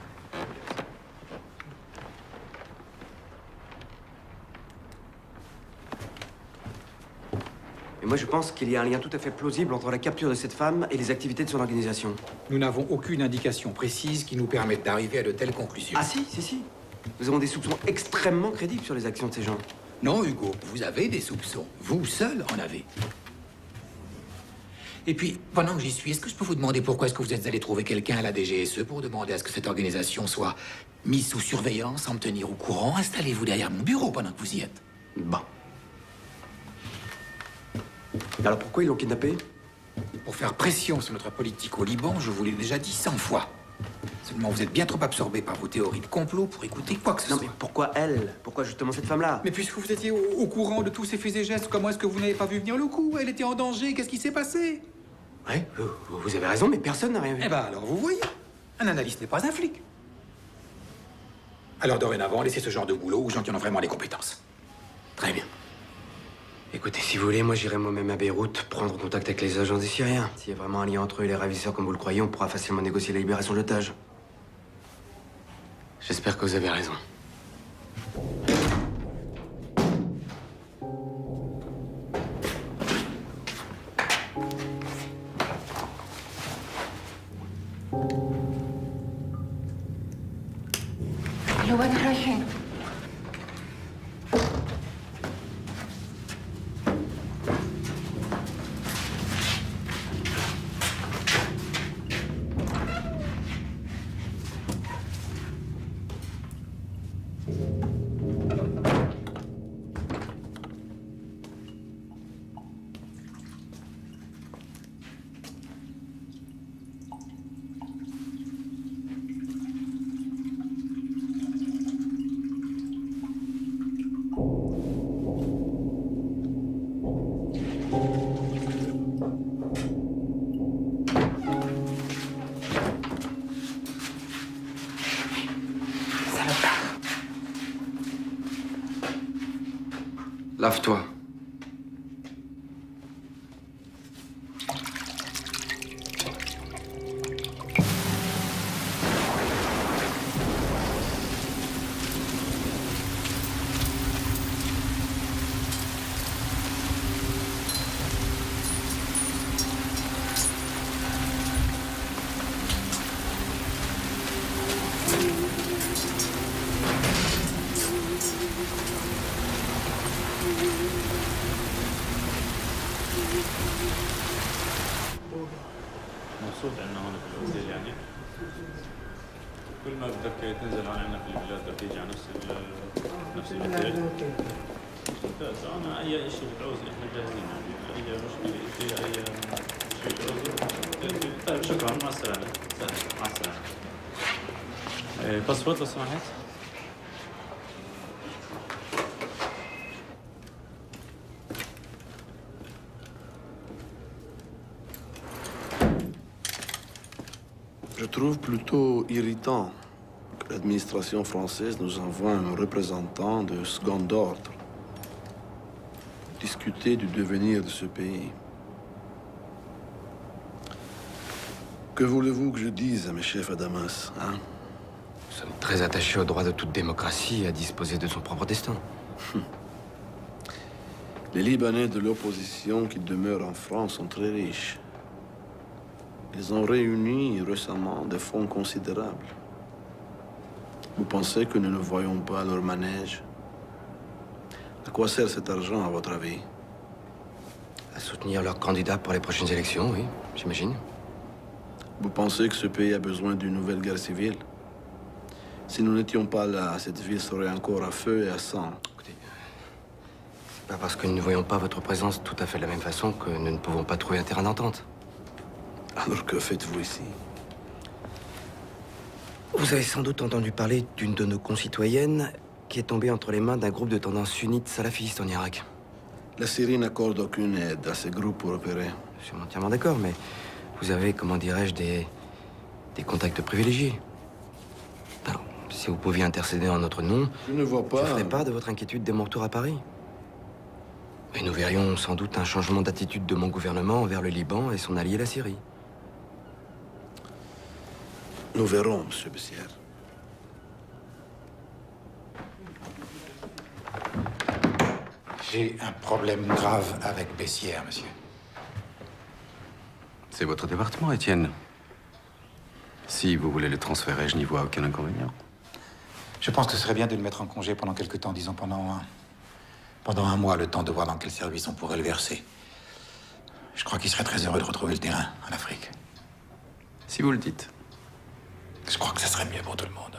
Et moi, je pense qu'il y a un lien tout à fait plausible entre la capture de cette femme et les activités de son organisation. Nous n'avons aucune indication précise qui nous permette d'arriver à de telles conclusions. Ah si. Nous avons des soupçons extrêmement crédibles sur les actions de ces gens. Non, Hugo, vous avez des soupçons. Vous seul en avez. Et puis, pendant que j'y suis, est-ce que je peux vous demander pourquoi est-ce que vous êtes allé trouver quelqu'un à la DGSE pour demander à ce que cette organisation soit mise sous surveillance, sans me tenir au courant? Installez-vous derrière mon bureau pendant que vous y êtes. Bon. Alors pourquoi ils l'ont kidnappé? Pour faire pression sur notre politique au Liban, je vous l'ai déjà dit 100 fois. Seulement, vous êtes bien trop absorbé par vos théories de complot pour écouter quoi que ce soit. Non, mais pourquoi elle? Pourquoi justement cette femme-là? Mais puisque vous étiez au courant de tous ses faits et gestes, comment est-ce que vous n'avez pas vu venir le coup? Elle était en danger, qu'est-ce qui s'est passé? Ouais, vous avez raison, mais personne n'a rien vu. Eh ben alors, vous voyez, un analyste n'est pas un flic. Alors dorénavant, laissez ce genre de boulot aux gens qui en ont vraiment les compétences. Très bien. Écoutez, si vous voulez, moi j'irai moi-même à Beyrouth prendre contact avec les agents des Syriens. S'il y a vraiment un lien entre eux et les ravisseurs comme vous le croyez, on pourra facilement négocier la libération de l'otage. J'espère que vous avez raison. لوين رايحين؟ Lave-toi. مبسوط انه هون في الوزير يعني كل ما بدك تنزل هون عندنا في البلاد بدك تيجي على نفس الاوتيل. ممتاز. انا اي شيء بتعوزي احنا جاهزين يعني اي مشكله اي شيء بتعوزي. طيب شكرا مع السلامه. مع السلامه. باسبورت لو سمحت. Je trouve plutôt irritant que l'administration française nous envoie un représentant de second ordre pour discuter du devenir de ce pays. Que voulez-vous que je dise à mes chefs à Damas, hein? Nous sommes très attachés au droit de toute démocratie à disposer de son propre destin. Les Libanais de l'opposition qui demeurent en France sont très riches. Ils ont réuni récemment des fonds considérables. Vous pensez que nous ne voyons pas leur manège? À quoi sert cet argent, à votre avis? À soutenir leurs candidats pour les prochaines élections, oui, j'imagine. Vous pensez que ce pays a besoin d'une nouvelle guerre civile? Si nous n'étions pas là, cette ville serait encore à feu et à sang. Écoutez, c'est pas parce que nous ne voyons pas votre présence tout à fait de la même façon que nous ne pouvons pas trouver un terrain d'entente. Alors que faites-vous ici? Vous avez sans doute entendu parler d'une de nos concitoyennes qui est tombée entre les mains d'un groupe de tendance sunnite salafiste en Irak. La Syrie n'accorde aucune aide à ces groupes pour opérer. Je suis entièrement d'accord, mais vous avez, comment dirais-je, des contacts privilégiés. Alors, si vous pouviez intercéder en notre nom, je ne vois pas. Je ferais part de votre inquiétude dès mon retour à Paris. Et nous verrions sans doute un changement d'attitude de mon gouvernement envers le Liban et son allié la Syrie. Nous verrons, Monsieur Bessières. J'ai un problème grave avec Bessières, monsieur. C'est votre département, Étienne. Si vous voulez le transférer, je n'y vois aucun inconvénient. Je pense que ce serait bien de le mettre en congé pendant quelque temps, disons pendant un mois, le temps de voir dans quel service on pourrait le verser. Je crois qu'il serait très heureux de retrouver le terrain en Afrique. Si vous le dites. Je crois que ça serait mieux pour tout le monde.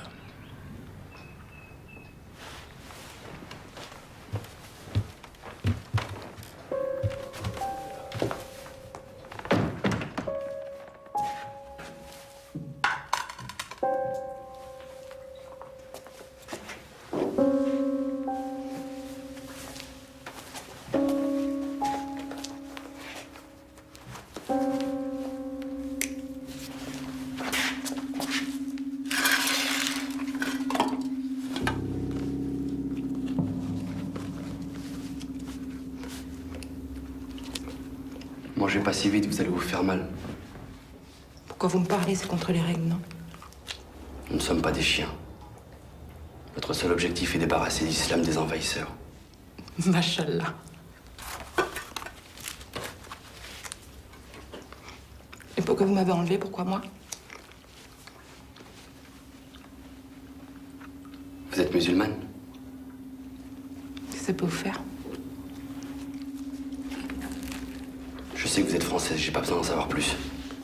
Mangez pas si vite, vous allez vous faire mal. Pourquoi vous me parlez? C'est contre les règles, non? Nous ne sommes pas des chiens. Notre seul objectif est débarrasser l'islam des envahisseurs. Machallah. Et pourquoi vous m'avez enlevé? Pourquoi moi? Vous êtes musulmane? Qu'est-ce que ça peut vous faire? Je sais que vous êtes française, j'ai pas besoin d'en savoir plus.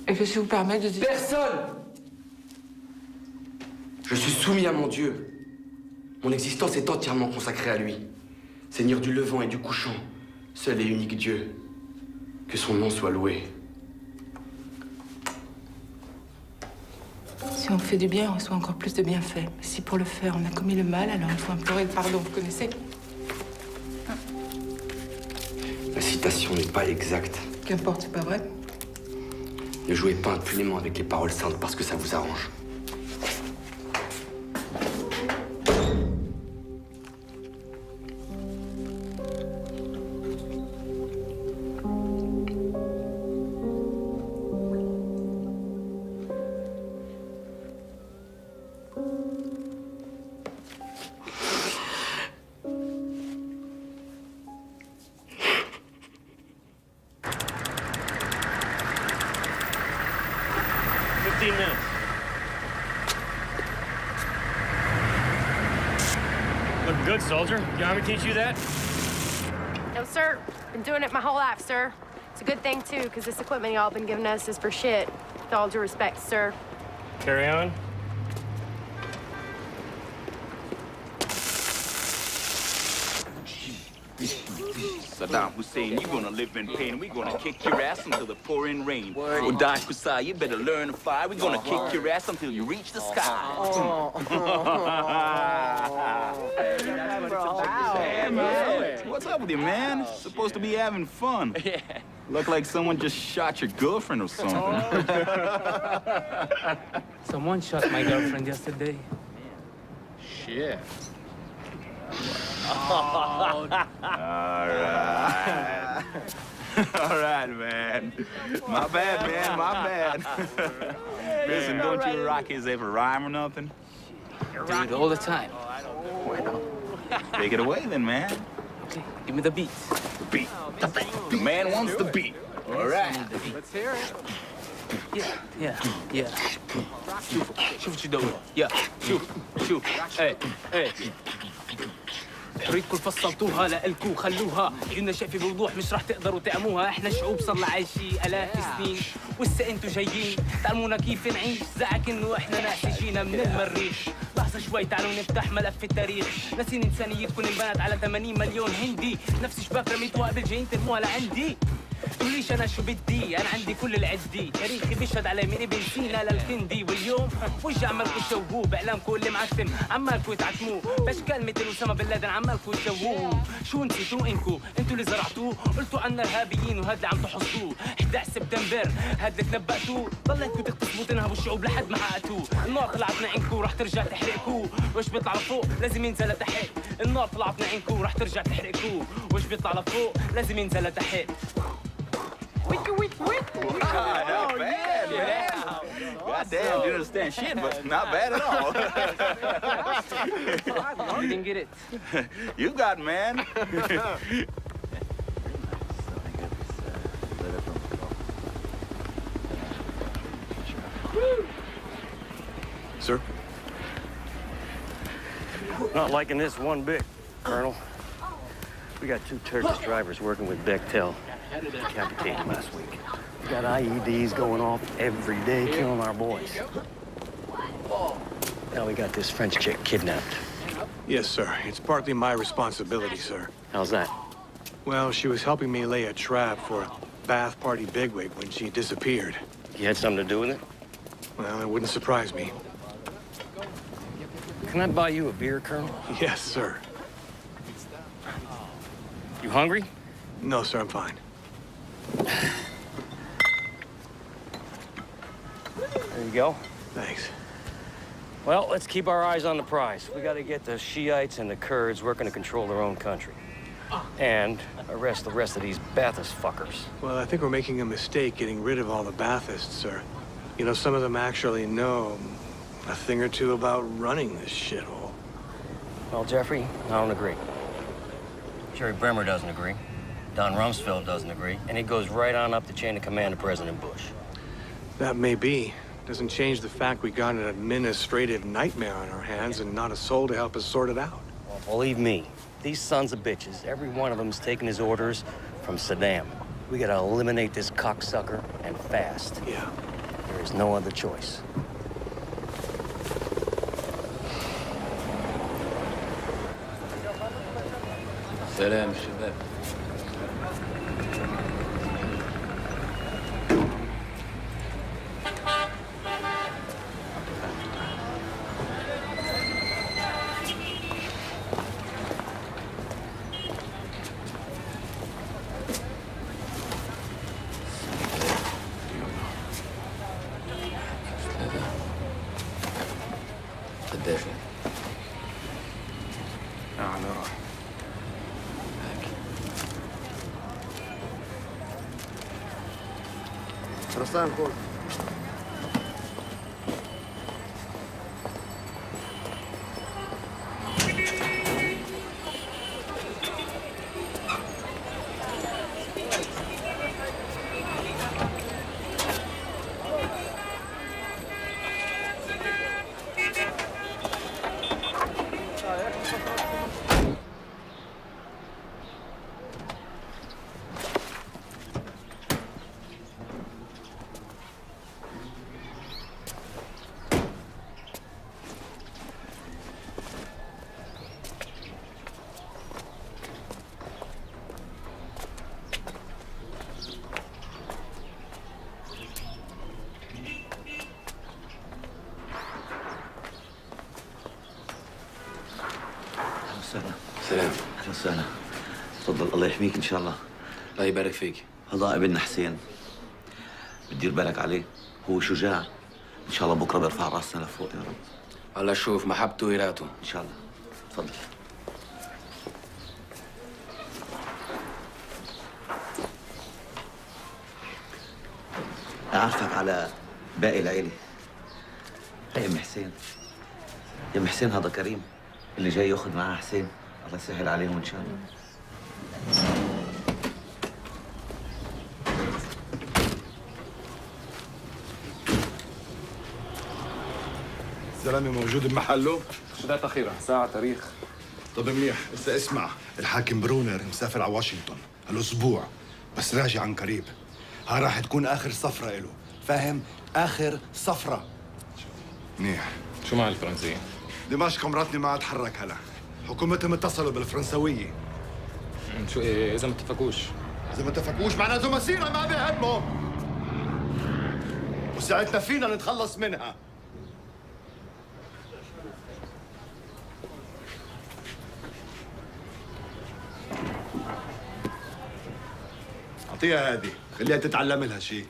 Et qu'est-ce qui vous permet de dire... Personne! Je suis soumis à mon Dieu. Mon existence est entièrement consacrée à lui. Seigneur du levant et du couchant, seul et unique Dieu. Que son nom soit loué. Si on fait du bien, on reçoit encore plus de bienfaits. Si pour le faire, on a commis le mal, alors il faut implorer le pardon, vous connaissez? La citation n'est pas exacte. Qu'importe, c'est pas vrai. Ne jouez pas impunément avec les paroles saintes parce que ça vous arrange. Look good, soldier. Your army teach you that? No, sir. Been doing it my whole life, sir. It's a good thing, too, because this equipment y'all been giving us is for shit. With all due respect, sir. Carry on. Saddam Hussein, you're gonna live in pain. We're gonna kick your ass until the pouring rain. Uday Kusai, you better learn to fly. We're gonna kick your ass until you reach the sky. Hey, man. What's up with you, man? Supposed to be having fun. Yeah. Look like someone just shot your girlfriend or something. Someone shot my girlfriend yesterday. Shit. All right. All right, man. My bad, man. My bad. Listen, don't you Rockies ever rhyme or nothing? Dude, all the time. Take it away then, man. Okay, give me the beat. The beat. The beat. The man wants the beat. All right. Let's hear it. Yeah. شوف شو دوره. يا شوف. ايه. ريدكم فصلتوها لألكوا خلوها قلنا شايفي بوضوح مش راح تقدروا تعموها احنا شعوب صار عايشين آلاف السنين ولسه انتوا جايين تعلمونا كيف نعيش زعك انه احنا ناس جينا من المريخ لحظة شوي تعالوا نفتح ملف التاريخ ناسين انسانيتكم انبنت على 80 مليون هندي نفس شباك رميتوها قبل جايين ترموها لعندي تقوليش انا شو بدي انا عندي كل العدي تاريخي بيشهد علي من ابن سينا للكندي واليوم وجه عمالكوا تشوهوه باعلامكم اللي معتم عمالكوا تعتموه باشكال مثل اسامه بن لادن عمالكوا تشوهوه شو نسيتوا انكوا انتوا اللي زرعتوه قلتوا عنا ارهابيين وهذا اللي عم تحصدوه 11 سبتمبر هذا اللي تنبأتوه ضليتكوا تغتصبوا تنهبوا الشعوب لحد ما حققتوه النار طلعتنا عينكوا رح ترجع تحرقكوه وش بيطلع لفوق لازم ينزل لتحت النار طلعتنا عينكوا رح ترجع تحرقكوه وش بيطلع لفوق لازم ينزل لتحت Not bad, man. God damn, didn't understand shit, but not bad at all. You didn't get it. You got, man. Sir? Not liking this one bit, Colonel. We got 2 Turkish drivers working with Bechtel. Decapitated last week. We got IEDs going off every day, killing our boys. Now we got this French chick kidnapped. Yes, sir. It's partly my responsibility, sir. How's that? Well, she was helping me lay a trap for a Bath Party bigwig when she disappeared. You had something to do with it? Well, it wouldn't surprise me. Can I buy you a beer, Colonel? Yes, sir. You hungry? No, sir, I'm fine. There you go. Thanks. Well, let's keep our eyes on the prize. We gotta get the Shiites and the Kurds working to control their own country. And arrest the rest of these Ba'athist fuckers. Well, I think we're making a mistake getting rid of all the Baathists, sir. You know, some of them actually know a thing or two about running this shithole. Well, Jeffrey, I don't agree. Jerry Bremer doesn't agree. Don Rumsfeld doesn't agree. And it goes right on up the chain of command to President Bush. That may be. Doesn't change the fact we got an administrative nightmare on our hands and not a soul to help us sort it out. Well, believe me, these sons of bitches, every one of them's taking his orders from Saddam. We gotta eliminate this cocksucker and fast. Yeah. There is no other choice. سلام شباب قديش رسام خذ وسهلا. تفضل الله يحميك ان شاء الله. الله يبارك فيك. هذا ابننا حسين. بتدير بالك عليه، هو شجاع. ان شاء الله بكره بيرفع راسنا لفوق يا رب. الله شوف محبته ويراته. ان شاء الله. تفضل. أعرفك على باقي العيلة. هي أم حسين. يا أم حسين هذا كريم اللي جاي ياخذ معاه حسين. الله يسهل عليهم إن شاء الله. الزلمه موجود بمحله؟ شدات أخيرة، ساعة تاريخ. طب منيح، هسه اسمع، الحاكم برونر مسافر على واشنطن هالاسبوع، بس راجع عن قريب. ها راح تكون اخر صفرة له، فاهم؟ اخر صفرة. منيح. شو مع الفرنسيين؟ دمشق مراتني ما اتحرك هلا، حكومتهم اتصلوا بالفرنسوية. شو إيه إذا ما اتفقوش؟ إذا ما اتفقوش معناته مسيرة ما بيهمهم. وساعتنا فينا نتخلص منها. أعطيها هذه، خليها تتعلم لها شيء.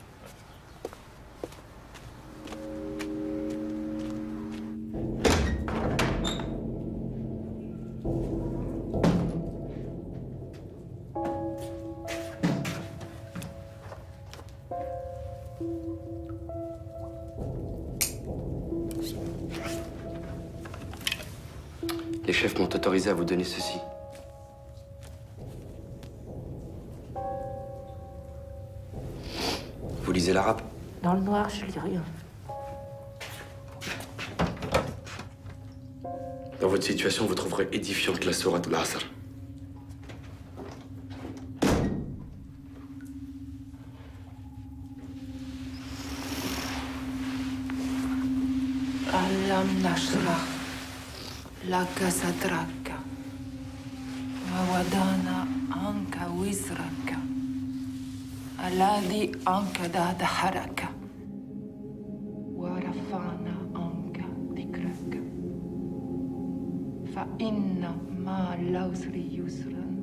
Les chefs m'ont autorisé à vous donner ceci. Vous lisez l'arabe? Dans le noir, je lis rien. Dans votre situation, vous trouverez édifiante la sourate al-Asr. Alam nashrah laka sadraka wa wadana anka wizraka alladhi ankada daharaka wa rafa'na anka dhikraka fa inna ma al-usri yusran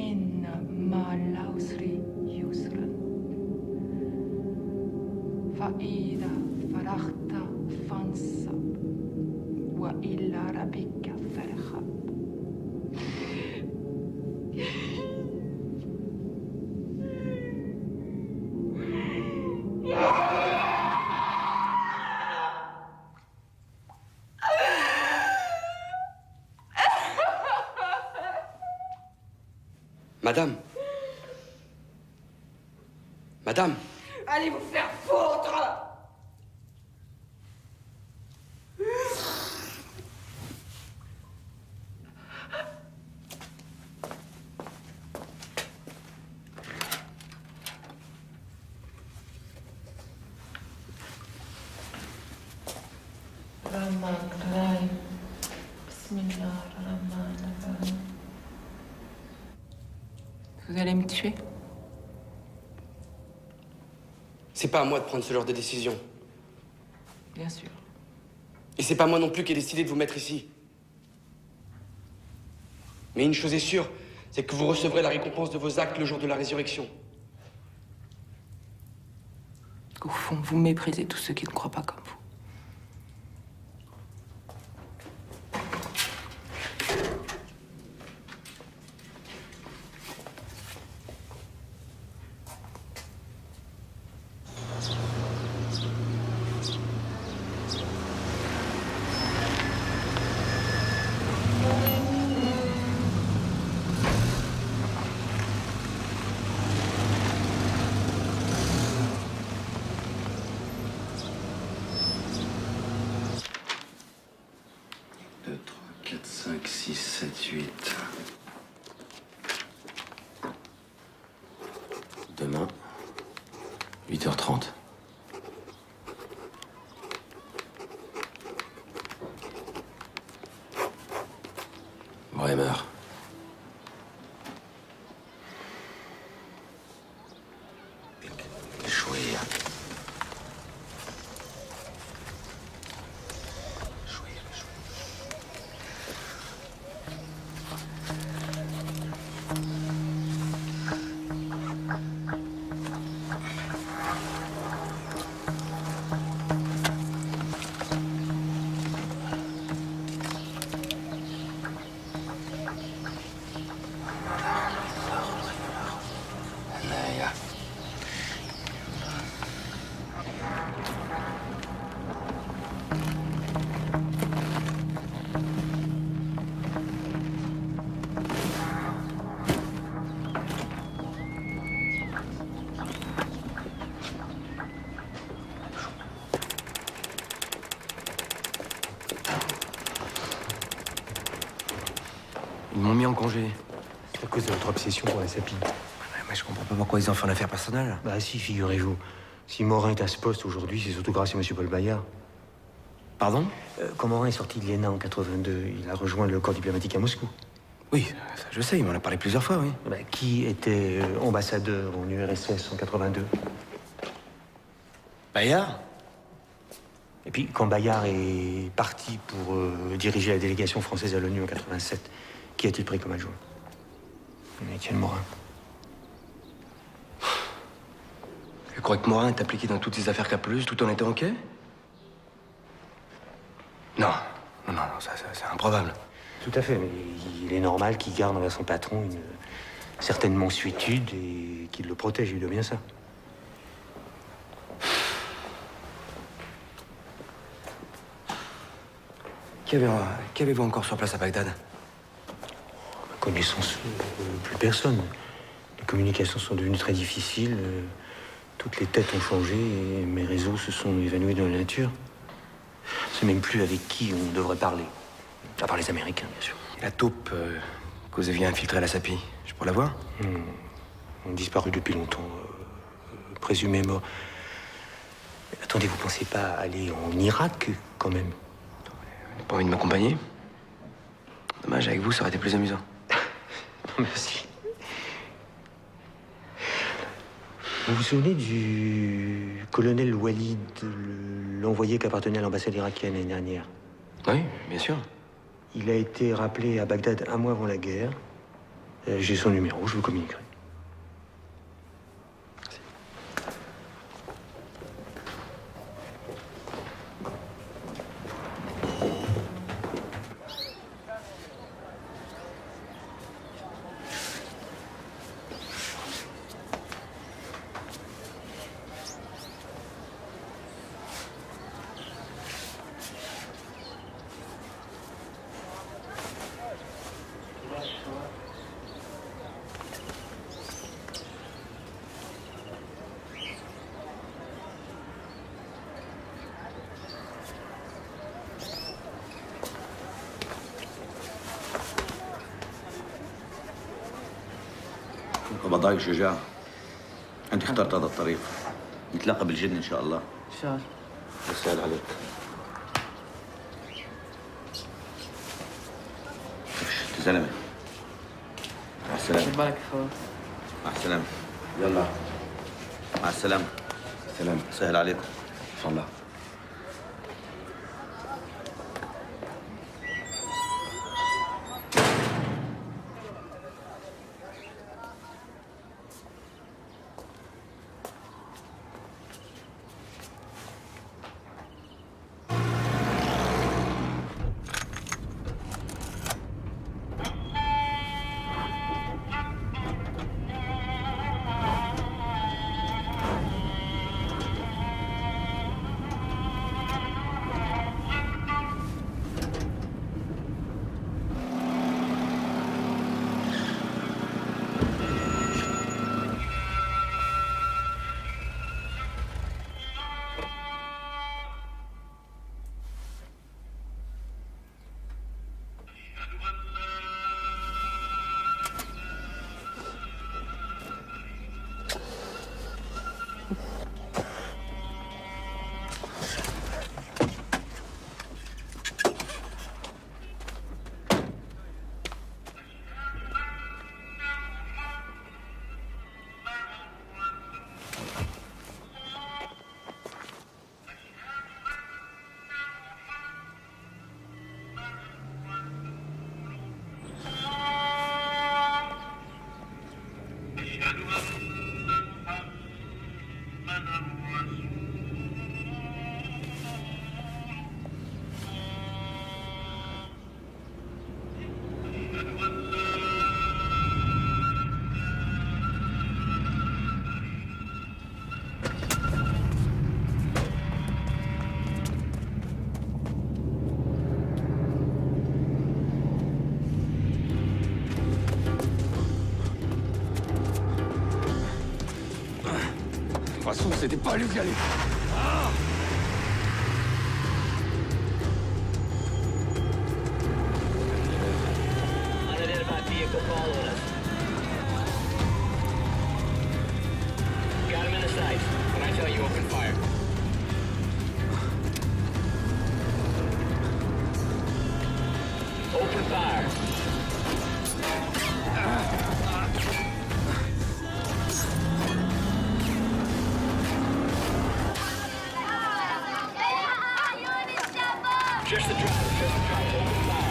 inna ma al-usri yusran فإذا فرغت فانصب وإلى ربك فارغب. Madame. Madame. Allez vous faire foutre! Rahman Rahim. Bismillah Rahman Rahim. Vous allez me tuer? C'est pas à moi de prendre ce genre de décision. Bien sûr. Et c'est pas moi non plus qui ai décidé de vous mettre ici. Mais une chose est sûre, c'est que vous recevrez la récompense de vos actes le jour de la résurrection. Au fond, vous méprisez tous ceux qui ne croient pas comme vous. Demain, 8h30. Bremer. شوية. m'ont mis en congé. C'est à cause de votre obsession pour la sapine. Mais je comprends pas pourquoi ils en font une affaire personnelle. Bah si, figurez-vous. Si Morin est à ce poste aujourd'hui, c'est surtout grâce à M. Paul Bayard. Pardon? Quand Morin est sorti de l'ENA en 82, il a rejoint le corps diplomatique à Moscou. Oui, ça, je sais, il m'en a parlé plusieurs fois, oui. Bah, qui était ambassadeur en URSS en 82? Bayard? Et puis, quand Bayard est parti pour diriger la délégation française à l'ONU en 87, qui a-t-il pris comme adjoint? Étienne Morin. Tu crois que Morin est impliqué dans toutes ces affaires capeleuses tout en étant OK? Non, ça c'est improbable. Tout à fait, mais il est normal qu'il garde envers son patron une certaine mansuétude et qu'il le protège, il doit bien ça. Qu'avez-vous encore sur place à Bagdad? À ma connaissance, plus personne. Les communications sont devenues très difficiles. Toutes les têtes ont changé et mes réseaux se sont évanouis dans la nature. Je sais même plus avec qui on devrait parler. À part les Américains, bien sûr. Et la taupe que vous aviez infiltrée à la SAPI, je pourrais la voir? On a disparu depuis longtemps. Présumé mort. Mais attendez, vous pensez pas aller en Irak, quand même? Vous n'avez pas envie de m'accompagner? Dommage, avec vous, ça aurait été plus amusant. Non, merci. Vous vous souvenez du colonel Walid, l'envoyé qui appartenait à l'ambassade irakienne l'année dernière? Oui, bien sûr. Il a été rappelé à Bagdad un mois avant la guerre. J'ai son numéro, je vous communiquerai. قبضاك شجاع. انت اخترت هذا الطريق. نتلاقى بالجن ان شاء الله. ان شاء الله. يسهل عليك. انت زلمه. مع السلامه. خد بالك يا اخوي. مع السلامه. يلا. مع السلامه. سلام. سهل عليكم. ان شاء الله. De toute façon, c'était pas lui qui allait. vehicle following us. Got him in the sights. When I tell you, open fire. Open fire. Just the driver, open fire.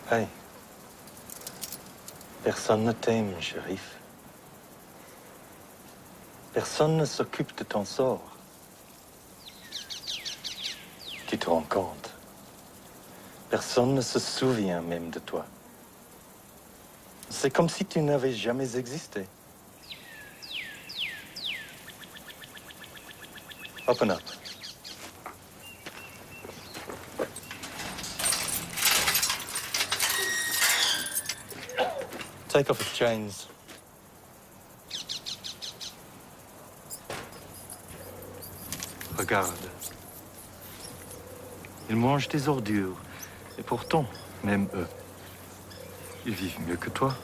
Hey. Personne ne t'aime, shérif. Personne ne s'occupe de ton sort. Tu te rends compte? Personne ne se souvient même de toi. C'est comme si tu n'avais jamais existé. Open up. Take off his chains. Regarde. Ils mangent des ordures. Et pourtant, même eux, ils vivent mieux que toi.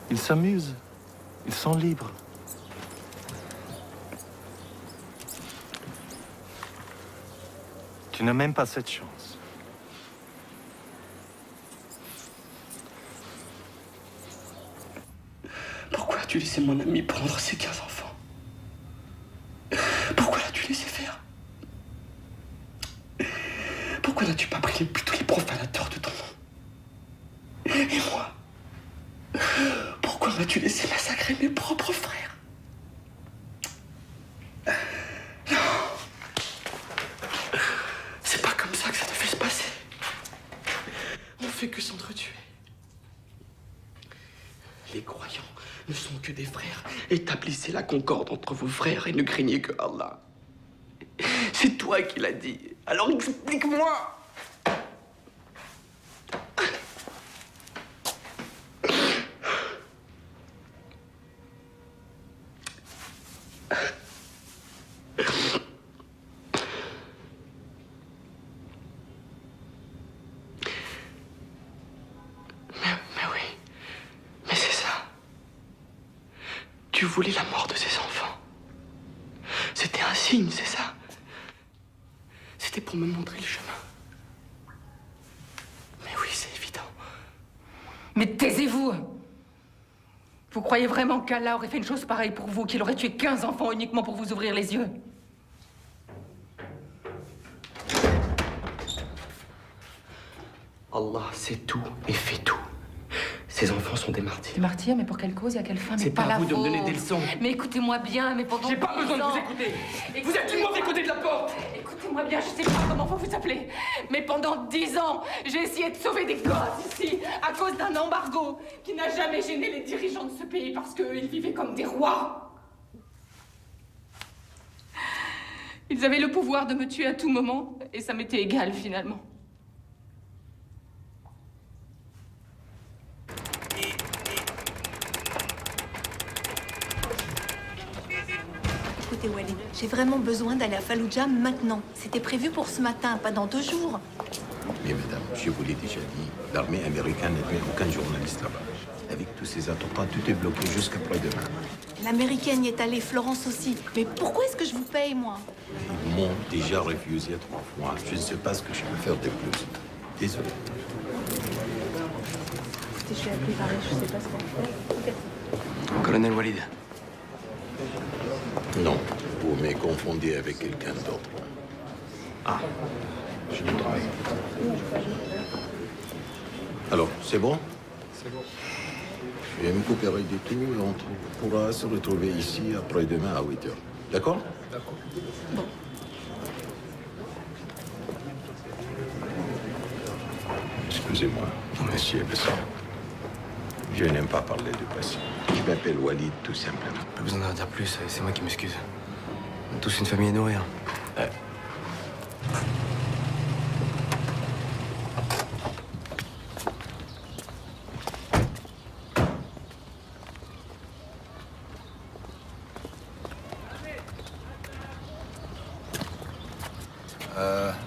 Ils s'amusent. Ils sont libres. Tu n'as même pas cette chance. Pourquoi as-tu laissé mon ami prendre ces 15 enfants? Pourquoi l'as-tu laissé faire? Pourquoi n'as-tu pas pris plutôt les profanateurs de ton nom? Et moi? Pourquoi m'as-tu laissé massacrer mes propres frères? Non! C'est pas comme ça que ça devait se passer. On fait que s'entretuer. Les croyants ne sont que des frères. Établissez la concorde entre vos frères et ne craignez que Allah. C'est toi qui l'as dit. Alors explique-moi. Tu voulais la mort de ses enfants. C'était un signe, c'est ça? C'était pour me montrer le chemin. Mais oui, c'est évident. Mais taisez-vous! Vous croyez vraiment qu'Allah aurait fait une chose pareille pour vous, qu'il aurait tué 15 enfants uniquement pour vous ouvrir les yeux? Allah sait tout et fait tout. Ces enfants sont des martyrs. Des martyrs, mais pour quelle cause et à quelle fin? C'est pas à vous de me donner des leçons. Mais écoutez-moi bien, mais pendant... J'ai pas besoin de vous écouter. Vous êtes du mauvais côté de la porte. Écoutez-moi bien, je sais pas comment vous vous appelez, mais pendant 10 ans, j'ai essayé de sauver des gosses ici, à cause d'un embargo qui n'a jamais gêné les dirigeants de ce pays parce qu'ils vivaient comme des rois. Ils avaient le pouvoir de me tuer à tout moment, et ça m'était égal finalement. Écoutez, Walid, j'ai vraiment besoin d'aller à Fallujah maintenant. C'était prévu pour ce matin, pas dans 2 jours. Mais madame, je vous l'ai déjà dit, l'armée américaine n'admet aucun journaliste là-bas. Avec tous ces attentats, tout est bloqué jusqu'après-demain. L'américaine y est allée, Florence aussi. Mais pourquoi est-ce que je vous paye, moi? Ils m'ont déjà refusé 3 fois. Je ne sais pas ce que je peux faire de plus. Désolé. Je suis appelée Paris, je sais pas ce qu'on fait. Colonel Walid. Non, vous me confondez avec quelqu'un d'autre. Ah, je me trompe. Alors, c'est bon? C'est bon. Je vais me coopérer du tout et on pourra se retrouver ici après-demain à 8 h. D'accord? D'accord. Excusez-moi, monsieur Besson. Je n'aime pas parler du passé. Je m'appelle Walid, tout simplement. Pas besoin d'en dire plus, c'est moi qui m'excuse. On a tous une famille à nourrir. Ouais.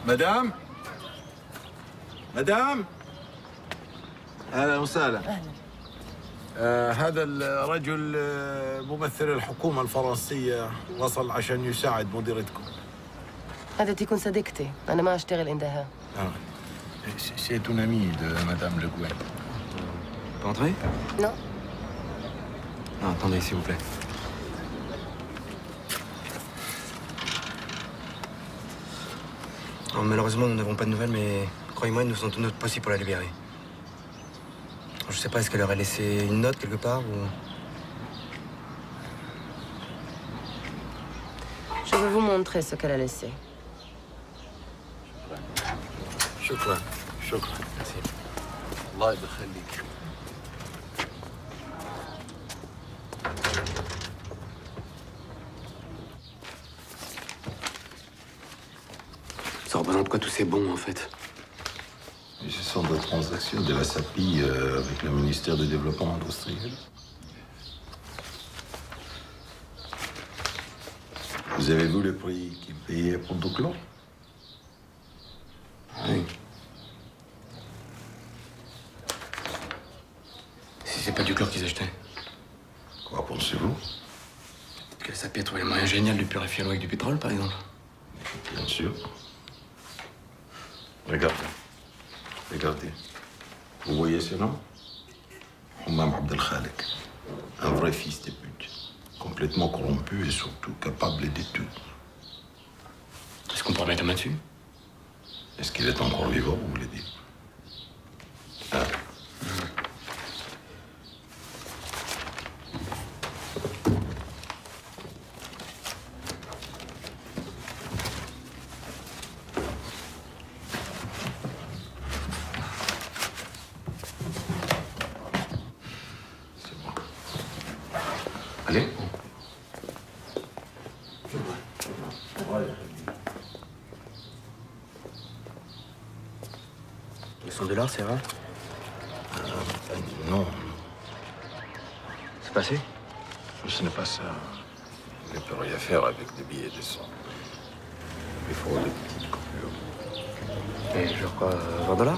مدام مدام اهلا وسهلا هذا الرجل ممثل الحكومة الفرنسية وصل عشان يساعد مديرتكم. هذا تكون صديقتي، أنا ما أشتغل عندها. C'est une amie de Madame Le Gouin. Peut entrer? Non. Non, attendez, s'il vous plaît. Alors, malheureusement, nous n'avons pas de nouvelles, mais croyez-moi, nous faisons tout notre possible pour la libérer. Je sais pas, est-ce qu'elle aurait laissé une note quelque part ou... Je vais vous montrer ce qu'elle a laissé. شكرا شكرا. الله يخليك. Ça représente quoi tous ces bons, en fait? Ce sont des transactions de la SAPI avec le ministère du Développement industriel. Vous avez vu le prix qu'ils payaient pour Duclos? Oui. Si c'est pas du chlore qu'ils achetaient. Quoi pensez-vous? Que la SAPI a trouvé le moyen génial de purifier l'eau avec du pétrole, par exemple. Bien sûr. Regardez. Regardez. Vous voyez ce nom? Oumam Abdel Khalek. Un vrai fils de pute. Complètement corrompu et surtout capable de tout. Est-ce qu'on pourrait mettre la main dessus? Est-ce qu'il est encore vivant, vous voulez dire? Ah. Allez. $100, c'est vrai? Non. C'est passé? Ce n'est pas ça. On ne peut rien faire avec des billets de 100. Il faut de petites coupures. Et genre quoi, $20?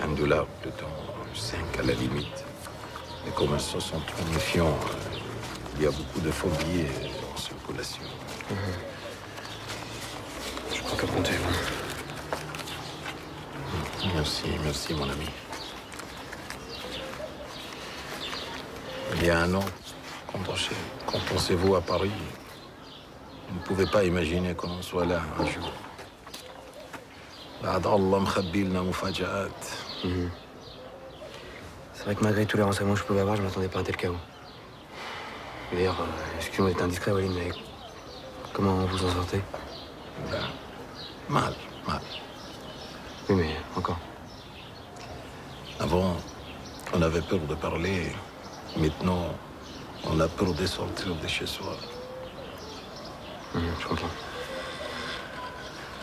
$1 plutôt, 5 à la limite. Les commerçants sont trop méfiants. Il y a beaucoup de faux billets en circulation. Je crois qu'à compter, moi. Merci, merci, mon ami. Il y a un an, quand pensez-vous à Paris, vous ne pouvez pas imaginer que l'on soit là un jour. بعد الله مخبي لنا مفاجآت. C'est vrai que malgré tous les renseignements que je pouvais avoir, je m'attendais pas à un tel chaos. D'ailleurs, excusez-moi d'être indiscret, Walid, mais comment vous en sortez? Ben, mal. Oui, mais encore. Avant, on avait peur de parler. Maintenant, on a peur de sortir de chez soi. Je comprends.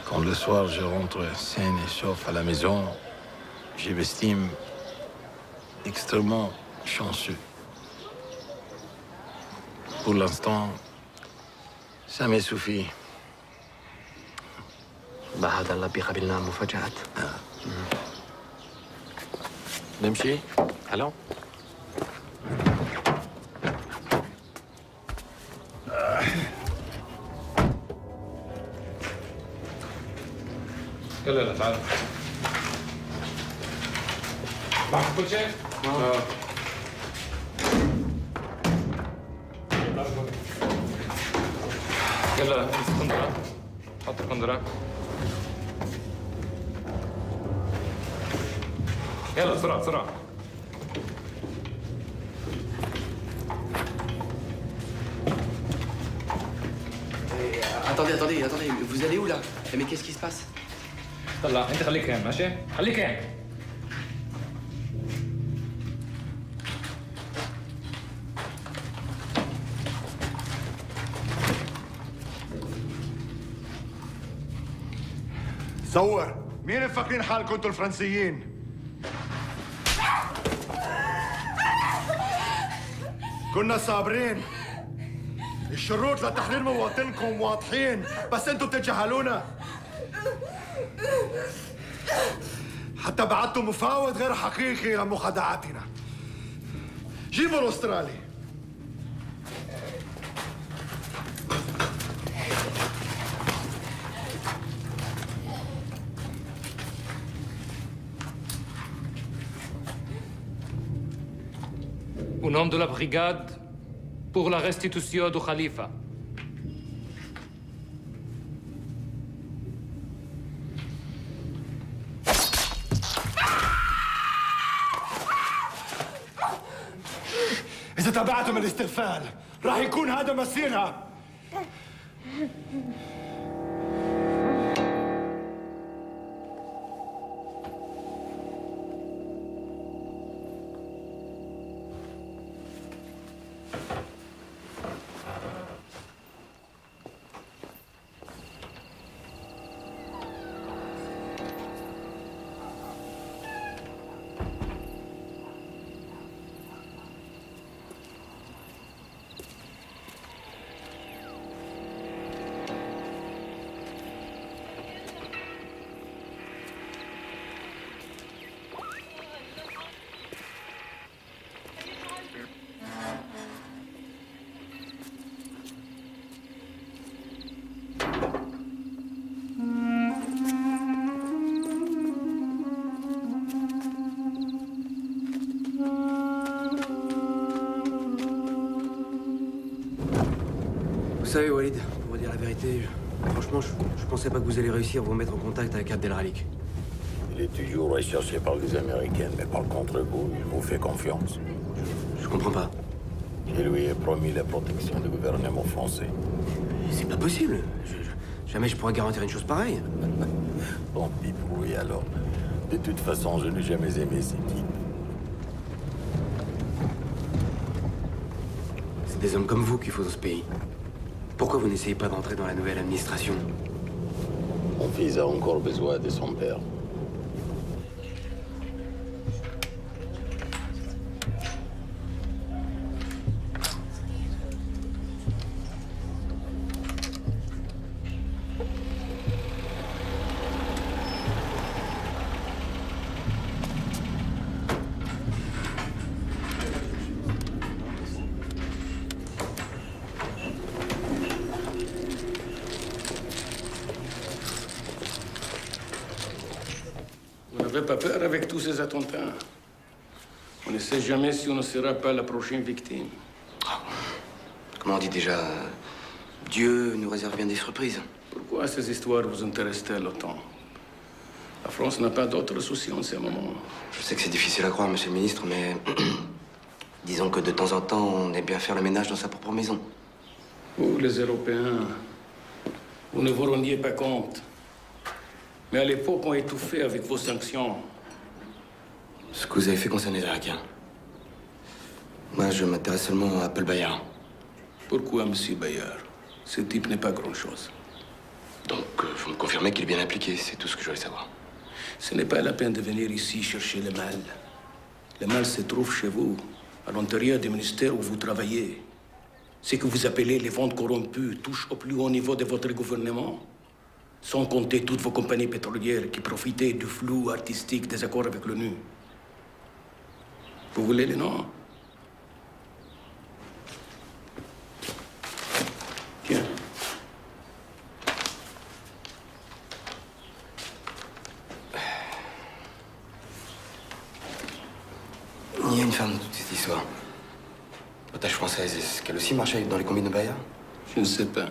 Quand le soir, je rentre sain et sauf à la maison, je m'estime extrêmement chanceux. Pour l'instant, ça me suffit. بعد الله بيقابلنا مفاجآت. نمشي؟ Allons. يلا تعال. معك كل شيء؟ يلا امسك قندرة. حط القندرة. يلا بسرعة بسرعة. Attendez, vous allez où là? Mais qu'est-ce qui se passe? طلع انت خليك هين ماشي؟ خليك هين. صور مين مفكرين حالكم انتوا الفرنسيين؟ كنا صابرين. الشروط لتحرير مواطنكم واضحين، بس انتوا بتتجاهلونا. حتى بعتوا مفاوض غير حقيقي لمخادعاتنا. جيبوا الاسترالي. Au nom de la brigade, pour la restitution du Khalifa. إذا تبعتم الاستغفال راح يكون هذا مصيرها. Vous savez, Walid, pour vous dire la vérité, franchement, je pensais pas que vous allez réussir à vous mettre en contact avec Abdel Ralik. Il est toujours recherché par les Américains, mais par contre vous, il vous fait confiance. Je comprends pas. Je lui ai promis la protection du gouvernement français. C'est pas possible. Jamais je pourrais garantir une chose pareille. Tant pis pour lui alors. De toute façon, je n'ai jamais aimé ces types. C'est des hommes comme vous qu'il faut dans ce pays. Pourquoi vous n'essayez pas d'entrer dans la nouvelle administration? Mon fils a encore besoin de son père. Vous n'avez pas peur avec tous ces attentats? On ne sait jamais si on ne sera pas la prochaine victime. Comment on dit déjà? Dieu nous réserve bien des surprises. Pourquoi ces histoires vous intéressent-elles autant? La France n'a pas d'autres soucis en ce moment. Je sais que c'est difficile à croire, monsieur le ministre, mais disons que de temps en temps, on aime bien faire le ménage dans sa propre maison. Vous, les Européens, vous ne vous rendiez pas compte. Mais à l'époque, on étouffait avec vos sanctions. Ce que vous avez fait concerne les Irakiens. Moi, je m'intéresse seulement à Paul Bayard. Pourquoi, monsieur Bayard? Ce type n'est pas grand-chose. Donc, vous me confirmez qu'il est bien impliqué, c'est tout ce que je voulais savoir. Ce n'est pas la peine de venir ici chercher le mal. Le mal se trouve chez vous, à l'intérieur du ministère où vous travaillez. Ce que vous appelez les ventes corrompues touche au plus haut niveau de votre gouvernement. Sans compter toutes vos compagnies pétrolières qui profitaient du flou artistique des accords avec l'ONU. Vous voulez les noms? Tiens. Il y a une femme dans toute cette histoire. L'otage française, est-ce qu'elle aussi marchait dans les combines de Bayard? Je ne sais pas.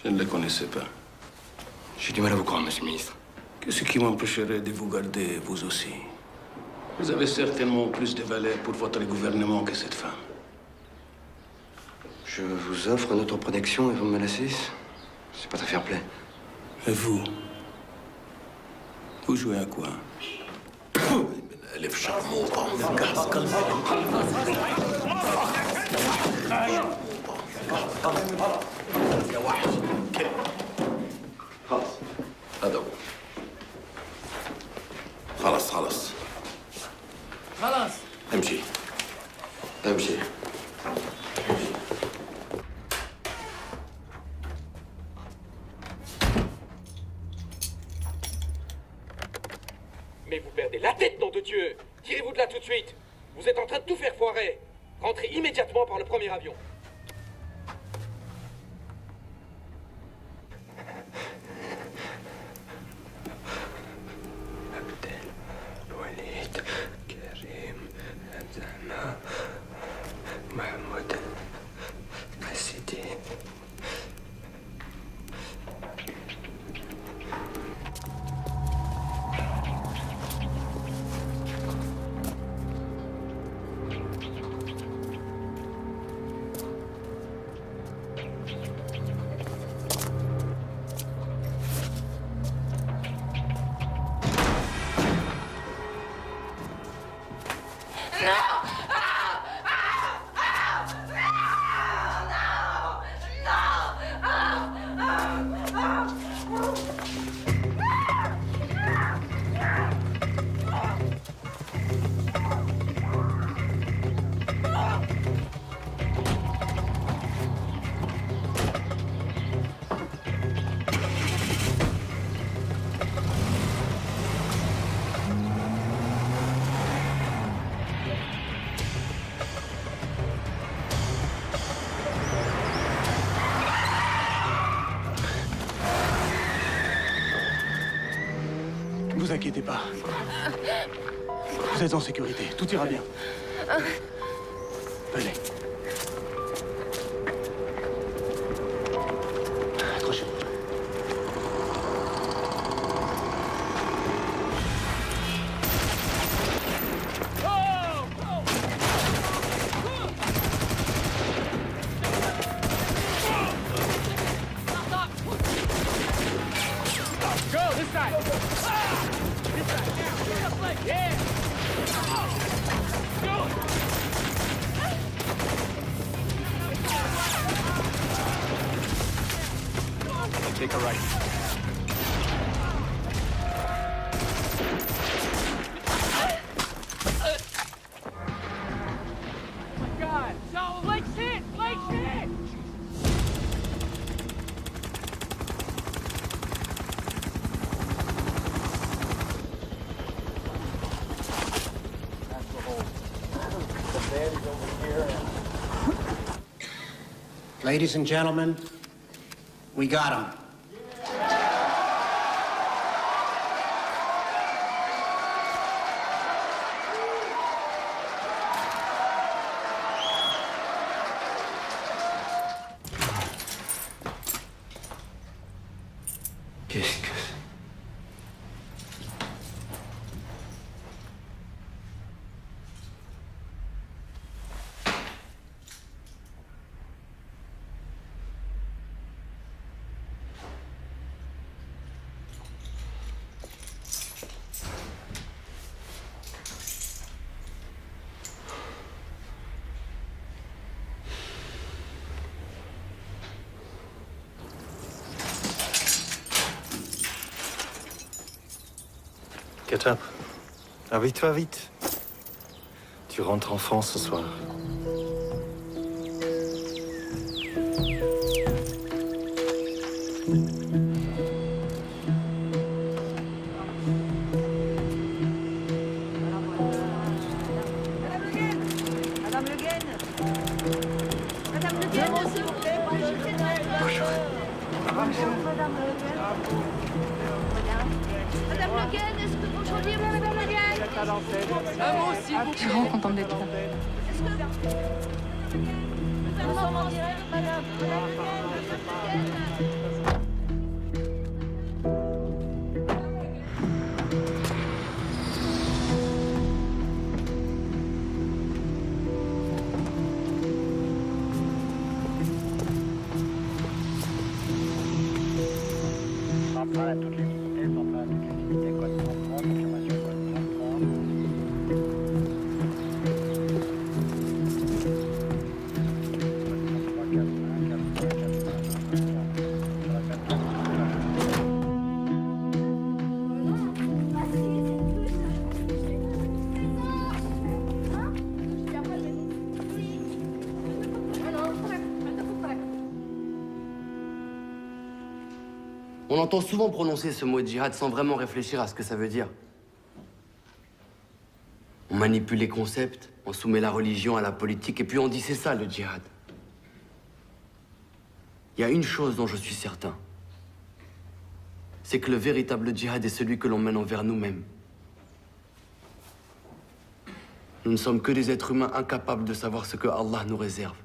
Je ne la connaissais pas. J'ai du mal à vous croire, monsieur le ministre. Qu'est-ce qui m'empêcherait de vous garder, vous aussi? Vous avez certainement plus de valeur pour votre gouvernement que cette femme. Je vous offre notre protection et vous me menacez? C'est pas très fair-play. Et vous? Vous jouez à quoi? ألف شرموطة يا وحش خلاص هذا هو خلاص خلاص خلاص امشي امشي Mais vous perdez la tête, nom de Dieu! Tirez-vous de là tout de suite! Vous êtes en train de tout faire foirer! Rentrez immédiatement par le premier avion! Walid, Karim, Abdallah, Mahmoud, Sidi. Ne vous inquiétez pas. Vous êtes en sécurité. Tout ira bien. Venez. Accrochez-vous. Go, this side! This side! Yeah! Go! Take a right. God! No, like shit! Like shit! Ladies and gentlemen, we got him. Qu'est-ce que c'est? Ketchup, habille-toi vite. Tu rentres en France ce soir. Madame Le Guen. Madame Le Guen, s'il vous plaît. Bonjour. Madame Le Guen. Madame Le Guen, est-ce que vous chaudiez Madame Le Guen? Un mot, s'il vous plaît. Je suis vraiment contente d'être là. Est-ce que... Nous sommes en direct, madame. Madame Le Guen. enfin, toutes les unités sont en train de communiquer code 33, confirmation code 33. On entend souvent prononcer ce mot djihad sans vraiment réfléchir à ce que ça veut dire. On manipule les concepts, on soumet la religion à la politique, et puis on dit c'est ça le djihad. Il y a une chose dont je suis certain. C'est que le véritable djihad est celui que l'on mène envers nous-mêmes. Nous ne sommes que des êtres humains incapables de savoir ce que Allah nous réserve.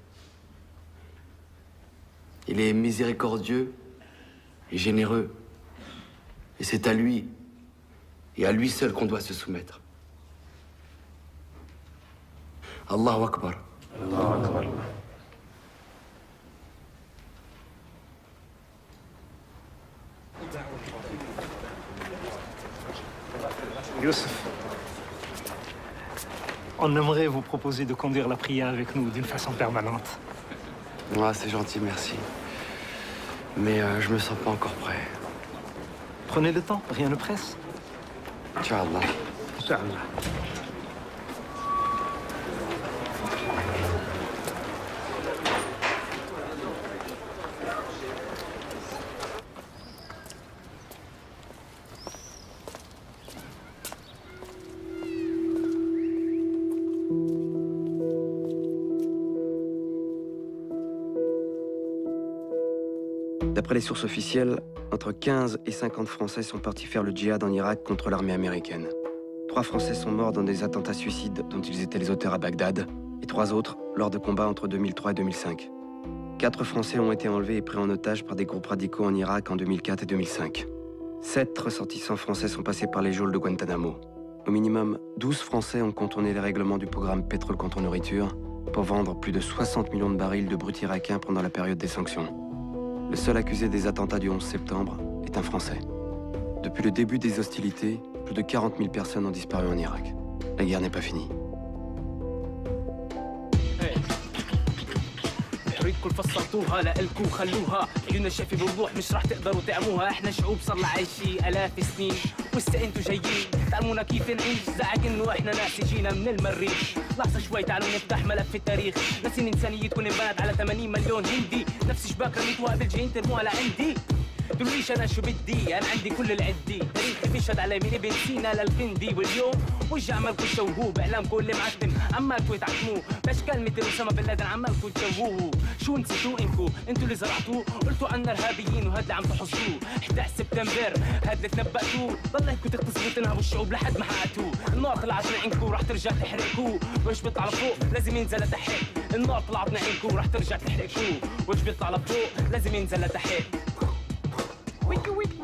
Il est miséricordieux et généreux. Et c'est à lui, et à lui seul qu'on doit se soumettre. Allahu Akbar. Allahu Akbar. Youssef, on aimerait vous proposer de conduire la prière avec nous d'une façon permanente. Ah, c'est gentil, merci. Mais je me sens pas encore prêt. Prenez le temps, rien ne presse. Inch'Allah. Inch'Allah. D'après les sources officielles, entre 15 et 50 Français sont partis faire le djihad en Irak contre l'armée américaine. 3 Français sont morts dans des attentats suicides dont ils étaient les auteurs à Bagdad, et 3 autres lors de combats entre 2003 et 2005. 4 Français ont été enlevés et pris en otage par des groupes radicaux en Irak en 2004 et 2005. 7 ressortissants français sont passés par les geôles de Guantanamo. Au minimum, 12 Français ont contourné les règlements du programme Pétrole contre nourriture pour vendre plus de 60 millions de barils de brut irakien pendant la période des sanctions. Le seul accusé des attentats du 11 septembre est un Français. Depuis le début des hostilités, plus de 40 000 personnes ont disparu en Irak. La guerre n'est pas finie. ريدكم فصلتوها لقلكوا خلوها عيون الشافي بوضوح مش راح تقدروا تعموها احنا شعوب صار لها عايشين الاف السنين ولسه انتوا جايين تعلمونا كيف نعيش زعق انه احنا ناس جينا من المريخ لحظه شوي تعالوا نفتح ملف التاريخ ناسين انسانيتكم انبنت على 80 مليون هندي نفس شباك رميتوها بالجايين ترموها لعندي تقوليش انا شو بدي انا عندي كل العدي تاريخي بيشهد على من ابن سينا للكندي واليوم وجه عمالكم تشوهوه باعلامكم اللي معتم عمالكم تعتموه باشكال مثل اسامه بن لادن عمالكم تشوهوه شو نسيتوه انتوا اللي زرعتوه قلتوا عنا ارهابيين وهاد اللي عم تحصوه 11 سبتمبر هاد اللي تنبأتوه ضليتكم تغتصبوا تنهبوا الشعوب لحد ما حققتوه النار طلعت من عندكم وراح ترجع تحرقوه وش بيطلع لفوق لازم ينزل لتحت النار طلعت من عندكم وراح ترجع تحرقوه وش بيطلع لفوق لازم ينزل لتحت ويكي ويكي